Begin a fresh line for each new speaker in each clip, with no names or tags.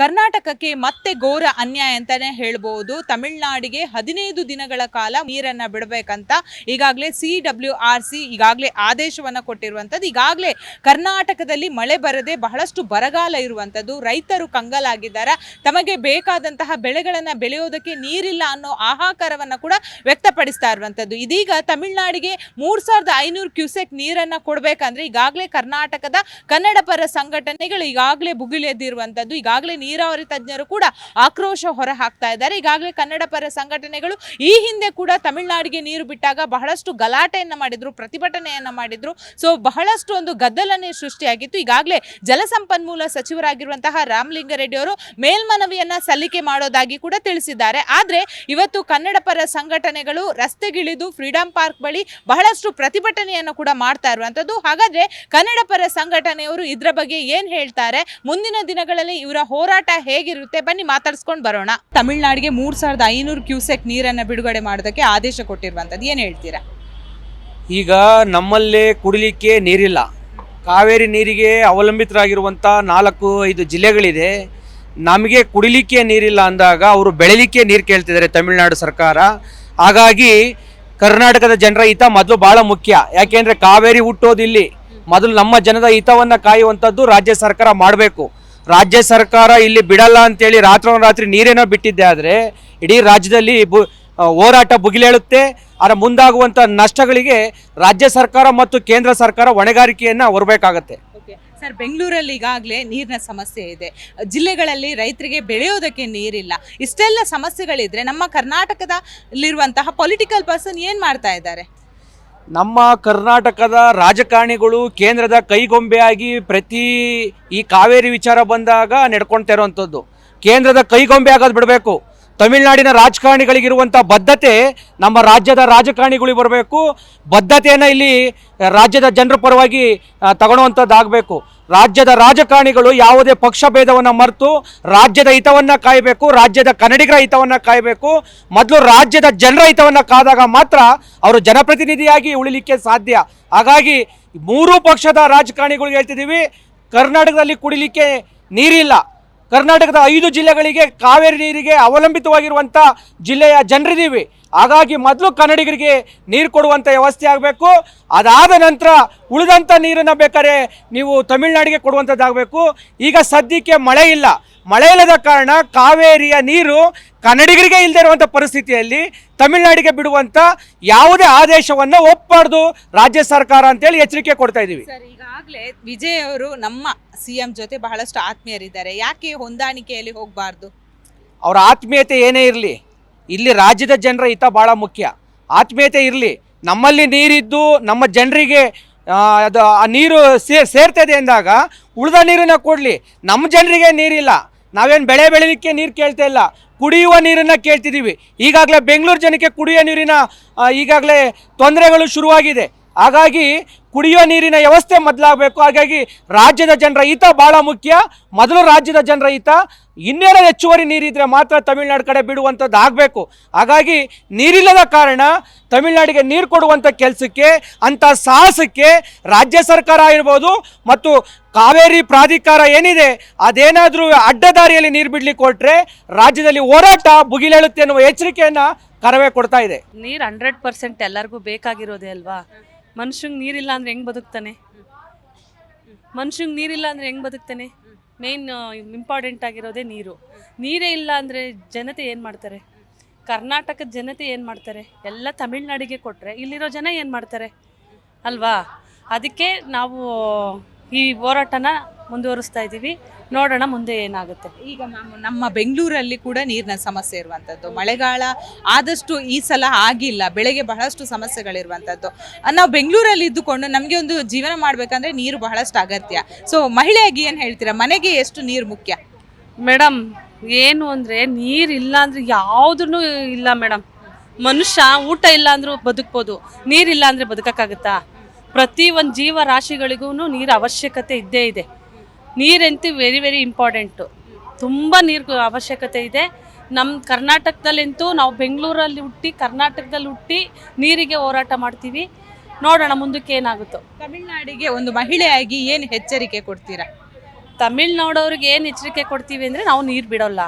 ಕರ್ನಾಟಕಕ್ಕೆ ಮತ್ತೆ ಘೋರ ಅನ್ಯಾಯ ಅಂತಾನೆ ಹೇಳ್ಬೋದು. ತಮಿಳುನಾಡಿಗೆ 15 ದಿನಗಳ ಕಾಲ ನೀರನ್ನ ಬಿಡಬೇಕಂತ ಈಗಾಗಲೇ CWRC ಈಗಾಗಲೇ ಆದೇಶವನ್ನ ಕೊಟ್ಟಿರುವಂತದ್ದು. ಈಗಾಗಲೇ ಕರ್ನಾಟಕದಲ್ಲಿ ಮಳೆ ಬರದೆ ಬಹಳಷ್ಟು ಬರಗಾಲ ಇರುವಂತದ್ದು, ರೈತರು ಕಂಗಾಲಾಗಿದ್ದಾರೆ. ತಮಗೆ ಬೇಕಾದಂತಹ ಬೆಳೆಗಳನ್ನ ಬೆಳೆಯೋದಕ್ಕೆ ನೀರಿಲ್ಲ ಅನ್ನೋ ಹಾಹಾಕಾರವನ್ನ ಕೂಡ ವ್ಯಕ್ತಪಡಿಸ್ತಾ ಇರುವಂತದ್ದು. ಇದೀಗ ತಮಿಳುನಾಡಿಗೆ 3500 ಕ್ಯೂಸೆಕ್ ನೀರನ್ನ ಕೊಡಬೇಕಂದ್ರೆ ಈಗಾಗಲೇ ಕರ್ನಾಟಕದ ಕನ್ನಡ ಪರ ಸಂಘಟನೆಗಳು ಈಗಾಗಲೇ ಭುಗಿಲೆದ್ದಿರುವಂತದ್ದು. ಈಗಾಗಲೇ ನೀರಾವರಿ ತಜ್ಞರು ಕೂಡ ಆಕ್ರೋಶ ಹೊರ ಹಾಕ್ತಾ ಇದ್ದಾರೆ. ಈಗಾಗಲೇ ಕನ್ನಡ ಪರ ಸಂಘಟನೆಗಳು ಈ ಹಿಂದೆ ಕೂಡ ತಮಿಳುನಾಡಿಗೆ ನೀರು ಬಿಟ್ಟಾಗ ಬಹಳಷ್ಟು ಗಲಾಟೆಯನ್ನ ಮಾಡಿದ್ರು, ಪ್ರತಿಭಟನೆಯನ್ನ ಮಾಡಿದ್ರು. ಸೊ ಬಹಳಷ್ಟು ಒಂದು ಗದ್ದಲನೆ ಸೃಷ್ಟಿಯಾಗಿತ್ತು. ಈಗಾಗಲೇ ಜಲಸಂಪನ್ಮೂಲ ಸಚಿವರಾಗಿರುವಂತಹ ರಾಮಲಿಂಗಾರೆಡ್ಡಿ ಅವರು ಮೇಲ್ಮನವಿಯನ್ನ ಸಲ್ಲಿಕೆ ಮಾಡೋದಾಗಿ ಕೂಡ ತಿಳಿಸಿದ್ದಾರೆ. ಆದ್ರೆ ಇವತ್ತು ಕನ್ನಡ ಪರ ಸಂಘಟನೆಗಳು ರಸ್ತೆಗಿಳಿದು ಫ್ರೀಡಂ ಪಾರ್ಕ್ ಬಳಿ ಬಹಳಷ್ಟು ಪ್ರತಿಭಟನೆಯನ್ನು ಕೂಡ ಮಾಡ್ತಾ ಇರುವಂತದ್ದು. ಹಾಗಾದ್ರೆ ಕನ್ನಡ ಪರ ಸಂಘಟನೆಯವರು ಇದ್ರ ಬಗ್ಗೆ ಏನ್ ಹೇಳ್ತಾರೆ, ಮುಂದಿನ ದಿನಗಳಲ್ಲಿ ಇವರ ಹೋರಾಟ ಹೇಗಿರುತ್ತೆ, ಬನ್ನಿ ಮಾತಾಡ್ಸ್ಕೊಂಡು ಬರೋಣ. ತಮಿಳುನಾಡಿಗೆ 3500 ಕ್ಯೂಸೆಕ್ ನೀರನ್ನ ಬಿಡುಗಡೆ ಮಾಡೋದಕ್ಕೆ ಆದೇಶ ಕೊಟ್ಟಿರುವಂತದ್ದು, ಏನ್ ಹೇಳ್ತೀರಾ?
ಈಗ ನಮ್ಮಲ್ಲೇ ಕುಡಿಲಿಕ್ಕೆ ನೀರಿಲ್ಲ. ಕಾವೇರಿ ನೀರಿಗೆ ಅವಲಂಬಿತರಾಗಿರುವಂಥ 4-5 ಜಿಲ್ಲೆಗಳಿದೆ. ನಮಗೆ ಕುಡಿಲಿಕ್ಕೆ ನೀರಿಲ್ಲ ಅಂದಾಗ ಅವರು ಬೆಳಿಲಿಕ್ಕೆ ನೀರು ಕೇಳ್ತಿದ್ದಾರೆ ತಮಿಳುನಾಡು ಸರ್ಕಾರ. ಹಾಗಾಗಿ ಕರ್ನಾಟಕದ ಜನರ ಹಿತ ಮೊದಲು ಭಾಳ ಮುಖ್ಯ. ಯಾಕೆಂದರೆ ಕಾವೇರಿ ಹುಟ್ಟೋದು ಇಲ್ಲಿ. ಮೊದಲು ನಮ್ಮ ಜನದ ಹಿತವನ್ನು ಕಾಯುವಂಥದ್ದು ರಾಜ್ಯ ಸರ್ಕಾರ ಮಾಡಬೇಕು. ರಾಜ್ಯ ಸರ್ಕಾರ ಇಲ್ಲಿ ಬಿಡಲ್ಲ ಅಂತೇಳಿ ರಾತ್ರೋರಾತ್ರಿ ನೀರೇನೋ ಬಿಟ್ಟಿದ್ದೆ ಆದರೆ ಇಡೀ ರಾಜ್ಯದಲ್ಲಿ ಹೋರಾಟ ಭುಗಿಲೇಳುತ್ತೆ. ಅದರ ಮುಂದಾಗುವಂಥ ನಷ್ಟಗಳಿಗೆ ರಾಜ್ಯ ಸರ್ಕಾರ ಮತ್ತು ಕೇಂದ್ರ ಸರ್ಕಾರ ಹೊಣೆಗಾರಿಕೆಯನ್ನು ಹೊರಬೇಕಾಗತ್ತೆ.
ಸರ್, ಬೆಂಗಳೂರಲ್ಲಿ ಈಗಾಗಲೇ ನೀರಿನ ಸಮಸ್ಯೆ ಇದೆ, ಜಿಲ್ಲೆಗಳಲ್ಲಿ ರೈತರಿಗೆ ಬೆಳೆಯೋದಕ್ಕೆ ನೀರಿಲ್ಲ. ಇಷ್ಟೆಲ್ಲ ಸಮಸ್ಯೆಗಳಿದ್ರೆ ನಮ್ಮ ಕರ್ನಾಟಕದಲ್ಲಿರುವಂತಹ ಪೊಲಿಟಿಕಲ್ ಪರ್ಸನ್ ಏನು ಮಾಡ್ತಾ ಇದ್ದಾರೆ?
ನಮ್ಮ ಕರ್ನಾಟಕದ ರಾಜಕಾರಣಿಗಳು ಕೇಂದ್ರದ ಕೈಗೊಂಬೆಯಾಗಿ ಈ ಕಾವೇರಿ ವಿಚಾರ ಬಂದಾಗ ನಡ್ಕೊಳ್ತಾ ಇರುವಂಥದ್ದು. ಕೇಂದ್ರದ ಕೈಗೊಂಬೆ ಆಗೋದು ಬಿಡಬೇಕು. ತಮಿಳುನಾಡಿನ ರಾಜಕಾರಣಿಗಳಿಗಿರುವಂಥ ಬದ್ಧತೆ ನಮ್ಮ ರಾಜ್ಯದ ರಾಜಕಾರಣಿಗಳಿಗೆ ಬರಬೇಕು. ಬದ್ಧತೆಯನ್ನು ಇಲ್ಲಿ ರಾಜ್ಯದ ಜನರ ಪರವಾಗಿ ತಗೊಳ್ಳುವಂಥದ್ದಾಗಬೇಕು. ರಾಜ್ಯದ ರಾಜಕಾರಣಿಗಳು ಯಾವುದೇ ಪಕ್ಷ ಭೇದವನ್ನು ಮರೆತು ರಾಜ್ಯದ ಹಿತವನ್ನು ಕಾಯಬೇಕು, ರಾಜ್ಯದ ಕನ್ನಡಿಗರ ಹಿತವನ್ನು ಕಾಯಬೇಕು. ಮೊದಲು ರಾಜ್ಯದ ಜನರ ಹಿತವನ್ನು ಕಾದಾಗ ಮಾತ್ರ ಅವರು ಜನಪ್ರತಿನಿಧಿಯಾಗಿ ಉಳಿಲಿಕ್ಕೆ ಸಾಧ್ಯ. ಹಾಗಾಗಿ 3 ಪಕ್ಷದ ರಾಜಕಾರಣಿಗಳಿಗೆ ಹೇಳ್ತಿದ್ದೀವಿ, ಕರ್ನಾಟಕದಲ್ಲಿ ಕುಡಿಲಿಕ್ಕೆ ನೀರಿಲ್ಲ. ಕರ್ನಾಟಕದ 5 ಜಿಲ್ಲೆಗಳಿಗೆ ಕಾವೇರಿ ನೀರಿಗೆ ಅವಲಂಬಿತವಾಗಿರುವಂಥ ಜಿಲ್ಲೆಯ ಜನರಿದ್ದೀವಿ. ಹಾಗಾಗಿ ಮೊದಲು ಕನ್ನಡಿಗರಿಗೆ ನೀರು ಕೊಡುವಂಥ ವ್ಯವಸ್ಥೆ ಆಗಬೇಕು. ಅದಾದ ನಂತರ ಉಳಿದಂಥ ನೀರನ್ನು ಬೇಕಾದ್ರೆ ನೀವು ತಮಿಳುನಾಡಿಗೆ ಕೊಡುವಂಥದ್ದಾಗಬೇಕು. ಈಗ ಸದ್ಯಕ್ಕೆ ಮಳೆ ಇಲ್ಲ. ಮಳೆ ಇಲ್ಲದ ಕಾರಣ ಕಾವೇರಿಯ ನೀರು ಕನ್ನಡಿಗರಿಗೆ ಇಲ್ಲದೆ ಇರುವಂಥ ಪರಿಸ್ಥಿತಿಯಲ್ಲಿ ತಮಿಳುನಾಡಿಗೆ ಬಿಡುವಂಥ ಯಾವುದೇ ಆದೇಶವನ್ನು ಒಪ್ಪಬಾರ್ದು ರಾಜ್ಯ ಸರ್ಕಾರ ಅಂತೇಳಿ ಎಚ್ಚರಿಕೆ ಕೊಡ್ತಾ ಇದ್ದೀವಿ.
ಸರ್, ಈಗಾಗಲೇ ವಿಜಯ್ ಅವರು ನಮ್ಮ CM ಜೊತೆ ಬಹಳಷ್ಟು ಆತ್ಮೀಯರಿದ್ದಾರೆ, ಯಾಕೆ ಹೊಂದಾಣಿಕೆಯಲ್ಲಿ ಹೋಗಬಾರ್ದು?
ಅವರ ಆತ್ಮೀಯತೆ ಏನೇ ಇರಲಿ, ಇಲ್ಲಿ ರಾಜ್ಯದ ಜನರ ಹಿತ ಭಾಳ ಮುಖ್ಯ. ಆತ್ಮೀಯತೆ ಇರಲಿ. ನಮ್ಮಲ್ಲಿ ನೀರಿದ್ದು ನಮ್ಮ ಜನರಿಗೆ ಅದು ಆ ನೀರು ಸೇರ್ತದೆ ಅಂದಾಗ ಉಳಿದ ನೀರನ್ನು ಕೊಡಲಿ. ನಮ್ಮ ಜನರಿಗೆ ನೀರಿಲ್ಲ, ನಾವೇನು ಬೆಳೆ ಬೆಳೀಲಿಕ್ಕೆ ನೀರು ಕೇಳ್ತಾ ಇಲ್ಲ, ಕುಡಿಯುವ ನೀರನ್ನು ಕೇಳ್ತಿದ್ದೀವಿ. ಈಗಾಗಲೇ ಬೆಂಗಳೂರು ಜನಕ್ಕೆ ಕುಡಿಯುವ ನೀರಿನ ಈಗಾಗಲೇ ತೊಂದರೆಗಳು ಶುರುವಾಗಿದೆ. ಹಾಗಾಗಿ ಕುಡಿಯುವ ನೀರಿನ ವ್ಯವಸ್ಥೆ ಮೊದಲಾಗಬೇಕು. ಹಾಗಾಗಿ ರಾಜ್ಯದ ಜನರ ಹಿತ ಭಾಳ ಮುಖ್ಯ. ಮೊದಲು ರಾಜ್ಯದ ಜನರ ಹಿತ, ಇನ್ನೇನೋ ಹೆಚ್ಚುವರಿ ನೀರಿದ್ರೆ ಮಾತ್ರ ತಮಿಳುನಾಡು ಕಡೆ ಬಿಡುವಂಥದ್ದು ಆಗಬೇಕು. ಹಾಗಾಗಿ ನೀರಿಲ್ಲದ ಕಾರಣ ತಮಿಳುನಾಡಿಗೆ ನೀರು ಕೊಡುವಂಥ ಕೆಲಸಕ್ಕೆ, ಅಂಥ ಸಾಹಸಕ್ಕೆ ರಾಜ್ಯ ಸರ್ಕಾರ ಇರ್ಬೋದು ಮತ್ತು ಕಾವೇರಿ ಪ್ರಾಧಿಕಾರ ಏನಿದೆ ಅದೇನಾದರೂ ಅಡ್ಡದಾರಿಯಲ್ಲಿ ನೀರು ಬಿಡ್ಲಿಕ್ಕೆ ಕೊಟ್ಟರೆ ರಾಜ್ಯದಲ್ಲಿ ಹೋರಾಟ ಭುಗಿಲೇಳುತ್ತೆ ಅನ್ನುವ ಎಚ್ಚರಿಕೆಯನ್ನು ಕರವೇ ಕೊಡ್ತಾ ಇದೆ.
ನೀರು 100% ಎಲ್ಲರಿಗೂ ಬೇಕಾಗಿರೋದೇ ಅಲ್ವಾ? ಮನುಷ್ಯಂಗೆ ನೀರಿಲ್ಲ ಅಂದರೆ ಹೆಂಗೆ ಬದುಕ್ತಾನೆ? ಮನುಷ್ಯಂಗೆ ನೀರಿಲ್ಲ ಅಂದರೆ ಹೆಂಗೆ ಬದುಕ್ತಾನೆ? ಮೇನ್ ಇಂಪಾರ್ಟೆಂಟ್ ಆಗಿರೋದೇ ನೀರು. ನೀರೇ ಇಲ್ಲ ಅಂದರೆ ಜನತೆ ಏನು ಮಾಡ್ತಾರೆ? ಕರ್ನಾಟಕದ ಜನತೆ ಏನು ಮಾಡ್ತಾರೆ? ಎಲ್ಲ ತಮಿಳ್ನಾಡಿಗೆ ಕೊಟ್ಟರೆ ಇಲ್ಲಿರೋ ಜನ ಏನು ಮಾಡ್ತಾರೆ ಅಲ್ವಾ? ಅದಕ್ಕೆ ನಾವು ಈ ಹೋರಾಟನ ಮುಂದುವರಿಸ್ತಾ ಇದ್ದೀವಿ. ನೋಡೋಣ ಮುಂದೆ ಏನಾಗುತ್ತೆ.
ಈಗ ನಮ್ಮ ಬೆಂಗಳೂರಲ್ಲಿ ಕೂಡ ನೀರಿನ ಸಮಸ್ಯೆ ಇರುವಂಥದ್ದು, ಮಳೆಗಾಲ ಆದಷ್ಟು ಈ ಸಲ ಆಗಿಲ್ಲ, ಬೆಳೆಗೆ ಬಹಳಷ್ಟು ಸಮಸ್ಯೆಗಳಿರುವಂಥದ್ದು. ನಾವು ಬೆಂಗಳೂರಲ್ಲಿ ಇದ್ದುಕೊಂಡು ನಮಗೆ ಒಂದು ಜೀವನ ಮಾಡಬೇಕಂದ್ರೆ ನೀರು ಬಹಳಷ್ಟು ಅಗತ್ಯ. ಸೊ ಮಹಿಳೆಯಾಗಿ ಏನು ಹೇಳ್ತೀರಾ, ಮನೆಗೆ ಎಷ್ಟು ನೀರು ಮುಖ್ಯ?
ಮೇಡಮ್, ಏನು ಅಂದರೆ ನೀರಿಲ್ಲ ಅಂದರೆ ಯಾವುದೂ ಇಲ್ಲ ಮೇಡಮ್. ಮನುಷ್ಯ ಊಟ ಇಲ್ಲ ಅಂದರೂ ಬದುಕ್ಬೋದು, ನೀರಿಲ್ಲ ಅಂದರೆ ಬದುಕೋಕ್ಕಾಗುತ್ತಾ? ಪ್ರತಿ ಒಂದು ಜೀವರಾಶಿಗಳಿಗೂ ನೀರು ಅವಶ್ಯಕತೆ ಇದ್ದೇ ಇದೆ. ನೀರಂತೂ ವೆರಿ ಇಂಪಾರ್ಟೆಂಟು. ತುಂಬ ನೀರು ಅವಶ್ಯಕತೆ ಇದೆ. ನಮ್ಮ ಕರ್ನಾಟಕದಲ್ಲಂತೂ ನಾವು ಬೆಂಗಳೂರಲ್ಲಿ ಹುಟ್ಟಿ ಕರ್ನಾಟಕದಲ್ಲಿ ಹುಟ್ಟಿ ನೀರಿಗೆ ಹೋರಾಟ ಮಾಡ್ತೀವಿ. ನೋಡೋಣ ಮುಂದಕ್ಕೆ ಏನಾಗುತ್ತೋ.
ತಮಿಳುನಾಡಿಗೆ ಒಂದು ಮಹಿಳೆಯಾಗಿ ಏನು ಎಚ್ಚರಿಕೆ ಕೊಡ್ತೀರಾ?
ತಮಿಳ್ನಾಡವ್ರಿಗೆ ಏನು ಎಚ್ಚರಿಕೆ ಕೊಡ್ತೀವಿ ಅಂದರೆ ನಾವು ನೀರು ಬಿಡೋಲ್ಲ,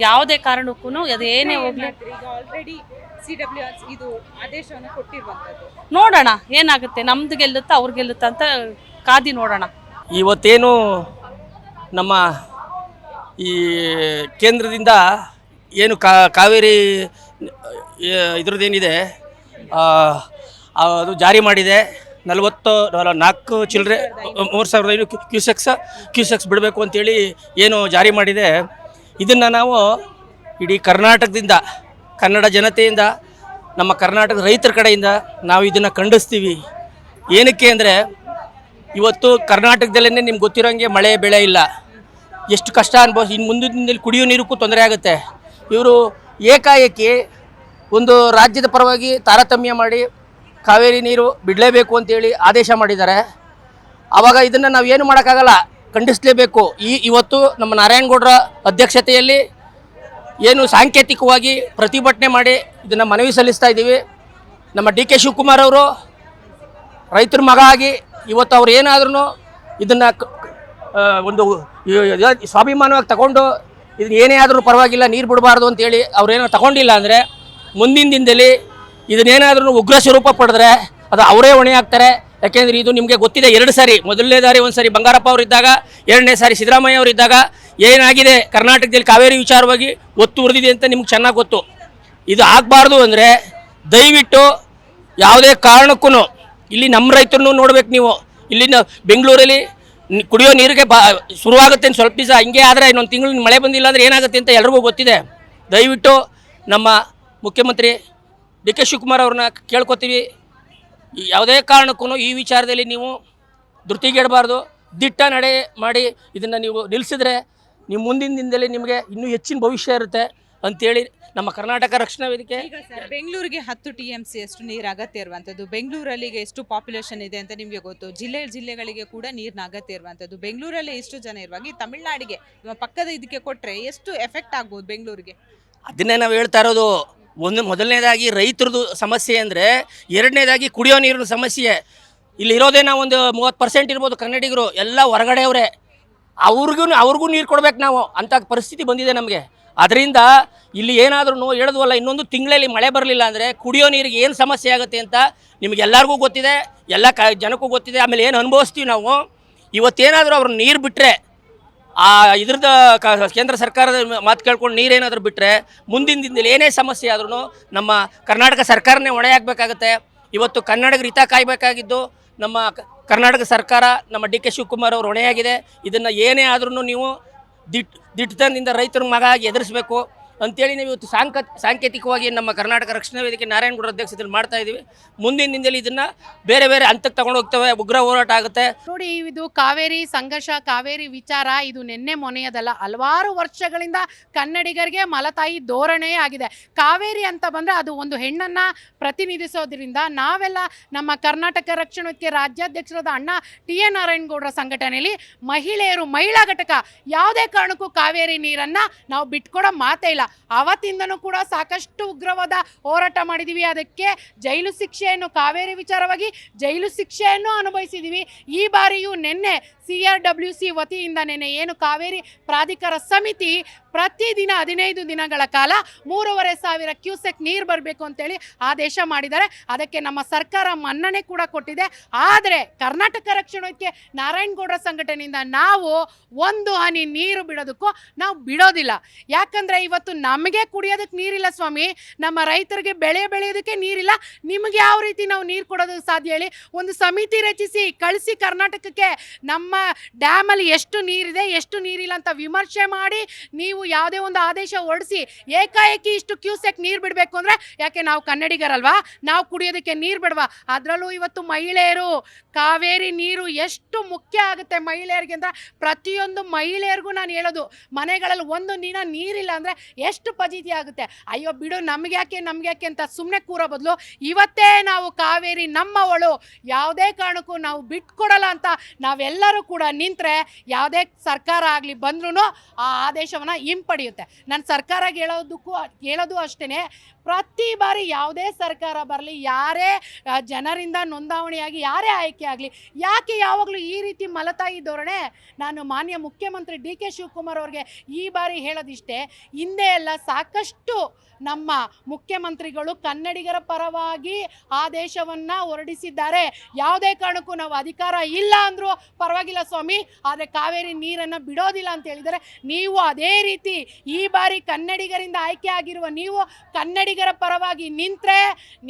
ಯಾವುದೇ ಕಾರಣಕ್ಕೂ ಅದೇನೇ ಹೋಗ್ಲಿ.
ಈಗ ಆಲ್ರೆಡಿ CWRC ಇದು ಆದೇಶವನ್ನು ಕೊಟ್ಟಿರುವಂತದ್ದು.
ನೋಡೋಣ ಏನಾಗುತ್ತೆ, ನಮ್ದು ಗೆಲ್ಲುತ್ತಾ ಅವ್ರು ಗೆಲ್ಲುತ್ತಾ ಅಂತ ಕಾದಿ ನೋಡೋಣ.
ಇವತ್ತೇನು ನಮ್ಮ ಈ ಕೇಂದ್ರದಿಂದ ಏನು ಕಾವೇರಿ ಇದ್ರದ್ದೇನಿದೆ ಅದು ಜಾರಿ ಮಾಡಿದೆ. 44 ಚಿಲ್ಲರೆ 3,500 ಕ್ಯೂಸೆಕ್ಸ್ ಬಿಡಬೇಕು ಅಂತೇಳಿ ಏನು ಜಾರಿ ಮಾಡಿದೆ. ಇದನ್ನು ನಾವು ಇಡೀ ಕರ್ನಾಟಕದಿಂದ, ಕನ್ನಡ ಜನತೆಯಿಂದ, ನಮ್ಮ ಕರ್ನಾಟಕದ ರೈತರ ಕಡೆಯಿಂದ ನಾವು ಇದನ್ನು ಖಂಡಿಸ್ತೀವಿ. ಏನಕ್ಕೆ ಅಂದರೆ ಇವತ್ತು ಕರ್ನಾಟಕದಲ್ಲೇ ನಿಮ್ಗೆ ಗೊತ್ತಿರೋಂಗೆ ಮಳೆ ಬೆಳೆ ಇಲ್ಲ, ಎಷ್ಟು ಕಷ್ಟ ಅನುಭವಿಸಿ ಇನ್ನು ಮುಂದಿನ ದಿನದಲ್ಲಿ ಕುಡಿಯೋ ನೀರಕ್ಕೂ ತೊಂದರೆ ಆಗುತ್ತೆ. ಇವರು ಏಕಾಏಕಿ ಒಂದು ರಾಜ್ಯದ ಪರವಾಗಿ ತಾರತಮ್ಯ ಮಾಡಿ ಕಾವೇರಿ ನೀರು ಬಿಡಲೇಬೇಕು ಅಂತೇಳಿ ಆದೇಶ ಮಾಡಿದ್ದಾರೆ. ಆವಾಗ ಇದನ್ನು ನಾವು ಏನು ಮಾಡೋಕ್ಕಾಗಲ್ಲ, ಖಂಡಿಸಲೇಬೇಕು. ಇವತ್ತು ನಮ್ಮ ನಾರಾಯಣಗೌಡರ ಅಧ್ಯಕ್ಷತೆಯಲ್ಲಿ ಏನು ಸಾಂಕೇತಿಕವಾಗಿ ಪ್ರತಿಭಟನೆ ಮಾಡಿ ಇದನ್ನು ಮನವಿ ಸಲ್ಲಿಸ್ತಾ ಇದ್ದೀವಿ. ನಮ್ಮ DK ಶಿವಕುಮಾರ್ ಅವರು ರೈತರ ಮಗ ಆಗಿ ಇವತ್ತು ಅವ್ರು ಏನಾದ್ರೂ ಇದನ್ನು ಒಂದು ಸ್ವಾಭಿಮಾನವಾಗಿ ತಗೊಂಡು ಇದನ್ನ ಏನೇ ಆದರೂ ಪರವಾಗಿಲ್ಲ ನೀರು ಬಿಡಬಾರ್ದು ಅಂತೇಳಿ ಅವ್ರೇನೋ ತಗೊಂಡಿಲ್ಲ ಅಂದರೆ ಮುಂದಿನ ದಿನದಲ್ಲಿ ಇದನ್ನೇನಾದ್ರೂ ಉಗ್ರ ಸ್ವರೂಪ ಪಡೆದ್ರೆ ಅದು ಅವರೇ ಹೊಣೆ ಆಗ್ತಾರೆ. ಯಾಕೆಂದರೆ ಇದು ನಿಮಗೆ ಗೊತ್ತಿದೆ, 2 ಸಾರಿ, ಮೊದಲನೇ ದಾರಿ ಒಂದು ಸಾರಿ ಬಂಗಾರಪ್ಪ ಅವರಿದ್ದಾಗ, 2ನೇ ಸಾರಿ ಸಿದ್ದರಾಮಯ್ಯ ಅವರಿದ್ದಾಗ ಏನಾಗಿದೆ ಕರ್ನಾಟಕದಲ್ಲಿ ಕಾವೇರಿ ವಿಚಾರವಾಗಿ ಒತ್ತು ಉರಿದಿದೆ ಅಂತ ನಿಮ್ಗೆ ಚೆನ್ನಾಗಿ ಗೊತ್ತು. ಇದು ಆಗಬಾರ್ದು ಅಂದರೆ ದಯವಿಟ್ಟು ಯಾವುದೇ ಕಾರಣಕ್ಕೂ ಇಲ್ಲಿ ನಮ್ಮ ರೈತರನ್ನು ನೋಡ್ಬೇಕು ನೀವು. ಇಲ್ಲಿನ ಬೆಂಗಳೂರಲ್ಲಿ ಕುಡಿಯೋ ನೀರಿಗೆ ಶುರುವಾಗುತ್ತೆ ಸ್ವಲ್ಪ ದಿವಸ, ಹಿಂಗೆ ಆದರೆ ಇನ್ನೊಂದು ತಿಂಗಳು ಮಳೆ ಬಂದಿಲ್ಲ ಅಂದರೆ ಏನಾಗುತ್ತೆ ಅಂತ ಎಲ್ರಿಗೂ ಗೊತ್ತಿದೆ. ದಯವಿಟ್ಟು ನಮ್ಮ ಮುಖ್ಯಮಂತ್ರಿ DK ಶಿವಕುಮಾರ್ ಅವ್ರನ್ನ ಕೇಳ್ಕೊತೀವಿ, ಯಾವುದೇ ಕಾರಣಕ್ಕೂ ಈ ವಿಚಾರದಲ್ಲಿ ನೀವು ಧೃತಿಗೆಡಬಾರ್ದು, ದಿಟ್ಟ ನಡೆ ಮಾಡಿ ಇದನ್ನು ನೀವು ನಿಲ್ಲಿಸಿದ್ರೆ ನೀವು ಮುಂದಿನ ದಿನದಲ್ಲಿ ನಿಮಗೆ ಇನ್ನೂ ಹೆಚ್ಚಿನ ಭವಿಷ್ಯ ಇರುತ್ತೆ ಅಂತೇಳಿ ನಮ್ಮ ಕರ್ನಾಟಕ ರಕ್ಷಣಾ ವೇದಿಕೆ.
ಈಗ ಸರ್ ಬೆಂಗಳೂರಿಗೆ 10 TMC ಅಷ್ಟು ನೀರು ಅಗತ್ಯ ಇರುವಂಥದ್ದು. ಬೆಂಗಳೂರಲ್ಲಿ ಎಷ್ಟು ಪಾಪ್ಯುಲೇಷನ್ ಇದೆ ಅಂತ ನಿಮಗೆ ಗೊತ್ತು. ಜಿಲ್ಲೆಗಳಿಗೆ ಕೂಡ ನೀರಿನ ಅಗತ್ಯ ಇರುವಂಥದ್ದು. ಬೆಂಗಳೂರಲ್ಲಿ ಎಷ್ಟು ಜನ ಇರುವಾಗ ಈ ತಮಿಳ್ನಾಡಿಗೆ ಪಕ್ಕದ ಇದಕ್ಕೆ ಕೊಟ್ಟರೆ ಎಷ್ಟು ಎಫೆಕ್ಟ್ ಆಗ್ಬೋದು ಬೆಂಗಳೂರಿಗೆ?
ಅದನ್ನೇ ನಾವು ಹೇಳ್ತಾ ಇರೋದು. ಮೊದಲನೇದಾಗಿ ರೈತರದ್ದು ಸಮಸ್ಯೆ ಅಂದರೆ, ಎರಡನೇದಾಗಿ ಕುಡಿಯೋ ನೀರಿನ ಸಮಸ್ಯೆ. ಇಲ್ಲಿ ಇರೋದೇ ನಾವು ಒಂದು 30% ಇರ್ಬೋದು ಕನ್ನಡಿಗರು, ಎಲ್ಲ ಹೊರಗಡೆಯವರೇ. ಅವ್ರಿಗೂ ನೀರು ಕೊಡ್ಬೇಕು ನಾವು, ಅಂಥ ಪರಿಸ್ಥಿತಿ ಬಂದಿದೆ ನಮಗೆ. ಅದರಿಂದ ಇಲ್ಲಿ ಏನಾದ್ರೂ ಹೇಳಿದ್ವಲ್ಲ, ಇನ್ನೊಂದು ತಿಂಗಳಲ್ಲಿ ಮಳೆ ಬರಲಿಲ್ಲ ಅಂದರೆ ಕುಡಿಯೋ ನೀರಿಗೆ ಏನು ಸಮಸ್ಯೆ ಆಗುತ್ತೆ ಅಂತ ನಿಮಗೆಲ್ಲರಿಗೂ ಗೊತ್ತಿದೆ, ಎಲ್ಲ ಜನಕ್ಕೂ ಗೊತ್ತಿದೆ. ಆಮೇಲೆ ಏನು ಅನುಭವಿಸ್ತೀವಿ ನಾವು. ಇವತ್ತೇನಾದರೂ ಅವ್ರು ನೀರು ಬಿಟ್ಟರೆ, ಇದ್ರದ್ದು ಕೇಂದ್ರ ಸರ್ಕಾರದ ಮಾತು ಕೇಳ್ಕೊಂಡು ನೀರೇನಾದರೂ ಬಿಟ್ಟರೆ ಮುಂದಿನ ದಿನದಲ್ಲಿ ಏನೇ ಸಮಸ್ಯೆ ಆದ್ರೂ ನಮ್ಮ ಕರ್ನಾಟಕ ಸರ್ಕಾರನೇ ಹೊಣೆ ಆಗಬೇಕಾಗತ್ತೆ. ಇವತ್ತು ಕನ್ನಡಿಗರ ಹಿತ ಕಾಯಬೇಕಾಗಿದ್ದು ನಮ್ಮ ಕರ್ನಾಟಕ ಸರ್ಕಾರ, ನಮ್ಮ DK ಶಿವಕುಮಾರ್ ಅವರು ಹೊಣೆಯಾಗಿದೆ. ಇದನ್ನು ಏನೇ ಆದ್ರೂ ನೀವು ದಿಟ್ಟತನದಿಂದ ರೈತರ ಮಗ ಆಗಿ ಎದುರಿಸಬೇಕು ಅಂತೇಳಿ ನಾವು ಇವತ್ತು ಸಾಂಕೇತಿಕವಾಗಿ ನಮ್ಮ ಕರ್ನಾಟಕ ರಕ್ಷಣಾ ವೇದಿಕೆ ನಾರಾಯಣಗೌಡರ ಅಧ್ಯಕ್ಷತೆಯಲ್ಲಿ ಮಾಡ್ತಾ ಇದ್ದೀವಿ. ಮುಂದಿನ ದಿನದಲ್ಲಿ ಇದನ್ನು ಬೇರೆ ಬೇರೆ ಹಂತಕ್ಕೆ ತಗೊಂಡು ಹೋಗ್ತೇವೆ, ಉಗ್ರ ಹೋರಾಟ ಆಗುತ್ತೆ.
ನೋಡಿ, ಇದು ಕಾವೇರಿ ಸಂಘರ್ಷ, ಕಾವೇರಿ ವಿಚಾರ ಇದು ನಿನ್ನೆ ಮೊನೆಯದಲ್ಲ, ಹಲವಾರು ವರ್ಷಗಳಿಂದ ಕನ್ನಡಿಗರಿಗೆ ಮಲತಾಯಿ ಧೋರಣೆಯೇ ಆಗಿದೆ. ಕಾವೇರಿ ಅಂತ ಬಂದರೆ ಅದು ಒಂದು ಹೆಣ್ಣನ್ನು ಪ್ರತಿನಿಧಿಸೋದ್ರಿಂದ ನಾವೆಲ್ಲ ನಮ್ಮ ಕರ್ನಾಟಕ ರಕ್ಷಣಾ ವೇದಿಕೆ ರಾಜ್ಯಾಧ್ಯಕ್ಷರಾದ ಅಣ್ಣ TN ನಾರಾಯಣಗೌಡರ ಸಂಘಟನೆಯಲ್ಲಿ ಮಹಿಳಾ ಘಟಕ ಯಾವುದೇ ಕಾರಣಕ್ಕೂ ಕಾವೇರಿ ನೀರನ್ನು ನಾವು ಬಿಟ್ಕೊಡೋ ಮಾತೇ ಇಲ್ಲ. ಅವತ್ತಿಂದನೂ ಕೂಡ ಸಾಕಷ್ಟು ಉಗ್ರವಾದ ಹೋರಾಟ ಮಾಡಿದ್ದೀವಿ. ಅದಕ್ಕೆ ಜೈಲು ಶಿಕ್ಷೆಯನ್ನು, ಕಾವೇರಿ ವಿಚಾರವಾಗಿ ಜೈಲು ಶಿಕ್ಷೆಯನ್ನು ಅನುಭವಿಸಿದ್ದೀವಿ. ಈ ಬಾರಿಯೂ ನಿನ್ನೆ CRWC ವತಿಯಿಂದ ನೆನೆ ಏನು ಕಾವೇರಿ ಪ್ರಾಧಿಕಾರ ಸಮಿತಿ ಪ್ರತಿದಿನ 15 ದಿನಗಳ ಕಾಲ 3,500 ಕ್ಯೂಸೆಕ್ ನೀರು ಬರಬೇಕು ಅಂತೇಳಿ ಆದೇಶ ಮಾಡಿದ್ದಾರೆ. ಅದಕ್ಕೆ ನಮ್ಮ ಸರ್ಕಾರ ಮನ್ನಣೆ ಕೂಡ ಕೊಟ್ಟಿದೆ. ಆದರೆ ಕರ್ನಾಟಕ ರಕ್ಷಣಾ ವೇದಿಕೆ ನಾರಾಯಣಗೌಡರ ಸಂಘಟನೆಯಿಂದ ನಾವು ಒಂದು ಹನಿ ನೀರು ಬಿಡೋದಕ್ಕೂ ನಾವು ಬಿಡೋದಿಲ್ಲ. ಯಾಕಂದರೆ ಇವತ್ತು ನಮಗೆ ಕುಡಿಯೋದಕ್ಕೆ ನೀರಿಲ್ಲ ಸ್ವಾಮಿ, ನಮ್ಮ ರೈತರಿಗೆ ಬೆಳೆಯೋದಕ್ಕೆ ನೀರಿಲ್ಲ, ನಿಮಗೆ ಯಾವ ರೀತಿ ನಾವು ನೀರು ಕೊಡೋದಕ್ಕೆ ಸಾಧ್ಯ ಹೇಳಿ? ಒಂದು ಸಮಿತಿ ರಚಿಸಿ ಕಳಿಸಿ ಕರ್ನಾಟಕಕ್ಕೆ, ನಮ್ಮ ಡ್ಯಾಮಲ್ಲಿ ಎಷ್ಟು ನೀರಿದೆ ಎಷ್ಟು ನೀರಿಲ್ಲ ಅಂತ ವಿಮರ್ಶೆ ಮಾಡಿ ನೀವು ಯಾವುದೇ ಒಂದು ಆದೇಶ ಹೊರಡಿಸಿ ಏಕಾಏಕಿ ಇಷ್ಟು ಕ್ಯೂಸೆಕ್ ನೀರು ಬಿಡಬೇಕು ಅಂದರೆ, ಯಾಕೆ ನಾವು ಕನ್ನಡಿಗರಲ್ವಾ, ನಾವು ಕುಡಿಯೋದಕ್ಕೆ ನೀರು ಬಿಡವಾ? ಅದರಲ್ಲೂ ಇವತ್ತು ಮಹಿಳೆಯರು, ಕಾವೇರಿ ನೀರು ಎಷ್ಟು ಮುಖ್ಯ ಆಗುತ್ತೆ ಮಹಿಳೆಯರಿಗೆ ಅಂತ ಪ್ರತಿಯೊಂದು ಮಹಿಳೆಯರಿಗೂ ನಾನು ಹೇಳೋದು, ಮನೆಗಳಲ್ಲಿ ಒಂದು ದಿನ ನೀರಿಲ್ಲ ಅಂದರೆ ಎಷ್ಟು ಫಜೀತಿ ಆಗುತ್ತೆ. ಅಯ್ಯೋ ಬಿಡು, ನಮ್ಗೆ ಯಾಕೆ ಅಂತ ಸುಮ್ಮನೆ ಕೂರೋ ಬದಲು ಇವತ್ತೇ ನಾವು ಕಾವೇರಿ ನಮ್ಮವಳು, ಯಾವುದೇ ಕಾರಣಕ್ಕೂ ನಾವು ಬಿಟ್ಕೊಡಲ್ಲ ಅಂತ ನಾವೆಲ್ಲರೂ ಕೂಡ ನಿಂತರೆ ಯಾವುದೇ ಸರ್ಕಾರ ಆಗಲಿ ಬಂದ್ರೂ ಆ ಆದೇಶವನ್ನು ಹಿಂಪಡೆಯುತ್ತೆ. ನಾನು ಸರ್ಕಾರ ಹೇಳೋದು ಅಷ್ಟೇ, ಪ್ರತಿ ಬಾರಿ ಯಾವುದೇ ಸರ್ಕಾರ ಬರಲಿ, ಯಾರೇ ಜನರಿಂದ ನೋಂದಾವಣಿಯಾಗಿ ಯಾರೇ ಆಯ್ಕೆ ಆಗಲಿ, ಯಾಕೆ ಯಾವಾಗಲೂ ಈ ರೀತಿ ಮಲತಾಯಿ ಧೋರಣೆ? ನಾನು ಮಾನ್ಯ ಮುಖ್ಯಮಂತ್ರಿ ಡಿ ಕೆ ಶಿವಕುಮಾರ್ ಅವ್ರಿಗೆ ಈ ಬಾರಿ ಹೇಳೋದಿಷ್ಟೇ, ಹಿಂದೆ ಎಲ್ಲ ಸಾಕಷ್ಟು ನಮ್ಮ ಮುಖ್ಯಮಂತ್ರಿಗಳು ಕನ್ನಡಿಗರ ಪರವಾಗಿ ಆದೇಶವನ್ನು ಹೊರಡಿಸಿದ್ದಾರೆ. ಯಾವುದೇ ಕಾರಣಕ್ಕೂ ನಾವು ಅಧಿಕಾರ ಇಲ್ಲ ಅಂದರೂ ಪರವಾಗಿಲ್ಲ ಸ್ವಾಮಿ, ಆದರೆ ಕಾವೇರಿ ನೀರನ್ನು ಬಿಡೋದಿಲ್ಲ ಅಂತ ಹೇಳಿದರೆ, ನೀವು ಅದೇ ರೀತಿ ಈ ಬಾರಿ ಕನ್ನಡಿಗರಿಂದ ಆಯ್ಕೆ ಆಗಿರುವ ನೀವು ಕನ್ನಡಿಗರ ಪರವಾಗಿ ನಿಂತರೆ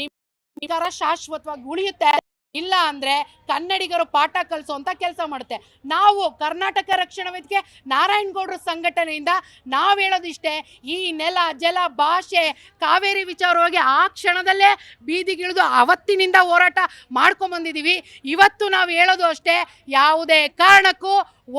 ನಿಮ್ಮ ಶಾಶ್ವತವಾಗಿ ಉಳಿಯುತ್ತೆ. ಇಲ್ಲ ಅಂದರೆ ಕನ್ನಡಿಗರು ಪಾಠ ಕಲಿಸುವಂಥ ಕೆಲಸ ಮಾಡುತ್ತೆ. ನಾವು ಕರ್ನಾಟಕ ರಕ್ಷಣಾ ವೇದಿಕೆ ನಾರಾಯಣಗೌಡರ ಸಂಘಟನೆಯಿಂದ ನಾವು ಹೇಳೋದಿಷ್ಟೇ, ಈ ನೆಲ ಜಲ ಭಾಷೆ ಕಾವೇರಿ ವಿಚಾರವಾಗಿ ಆ ಕ್ಷಣದಲ್ಲೇ ಬೀದಿಗಿಳಿದು ಅವತ್ತಿನಿಂದ ಹೋರಾಟ ಮಾಡ್ಕೊಂಬಂದಿದ್ದೀವಿ. ಇವತ್ತು ನಾವು ಹೇಳೋದು ಅಷ್ಟೇ, ಯಾವುದೇ ಕಾರಣಕ್ಕೂ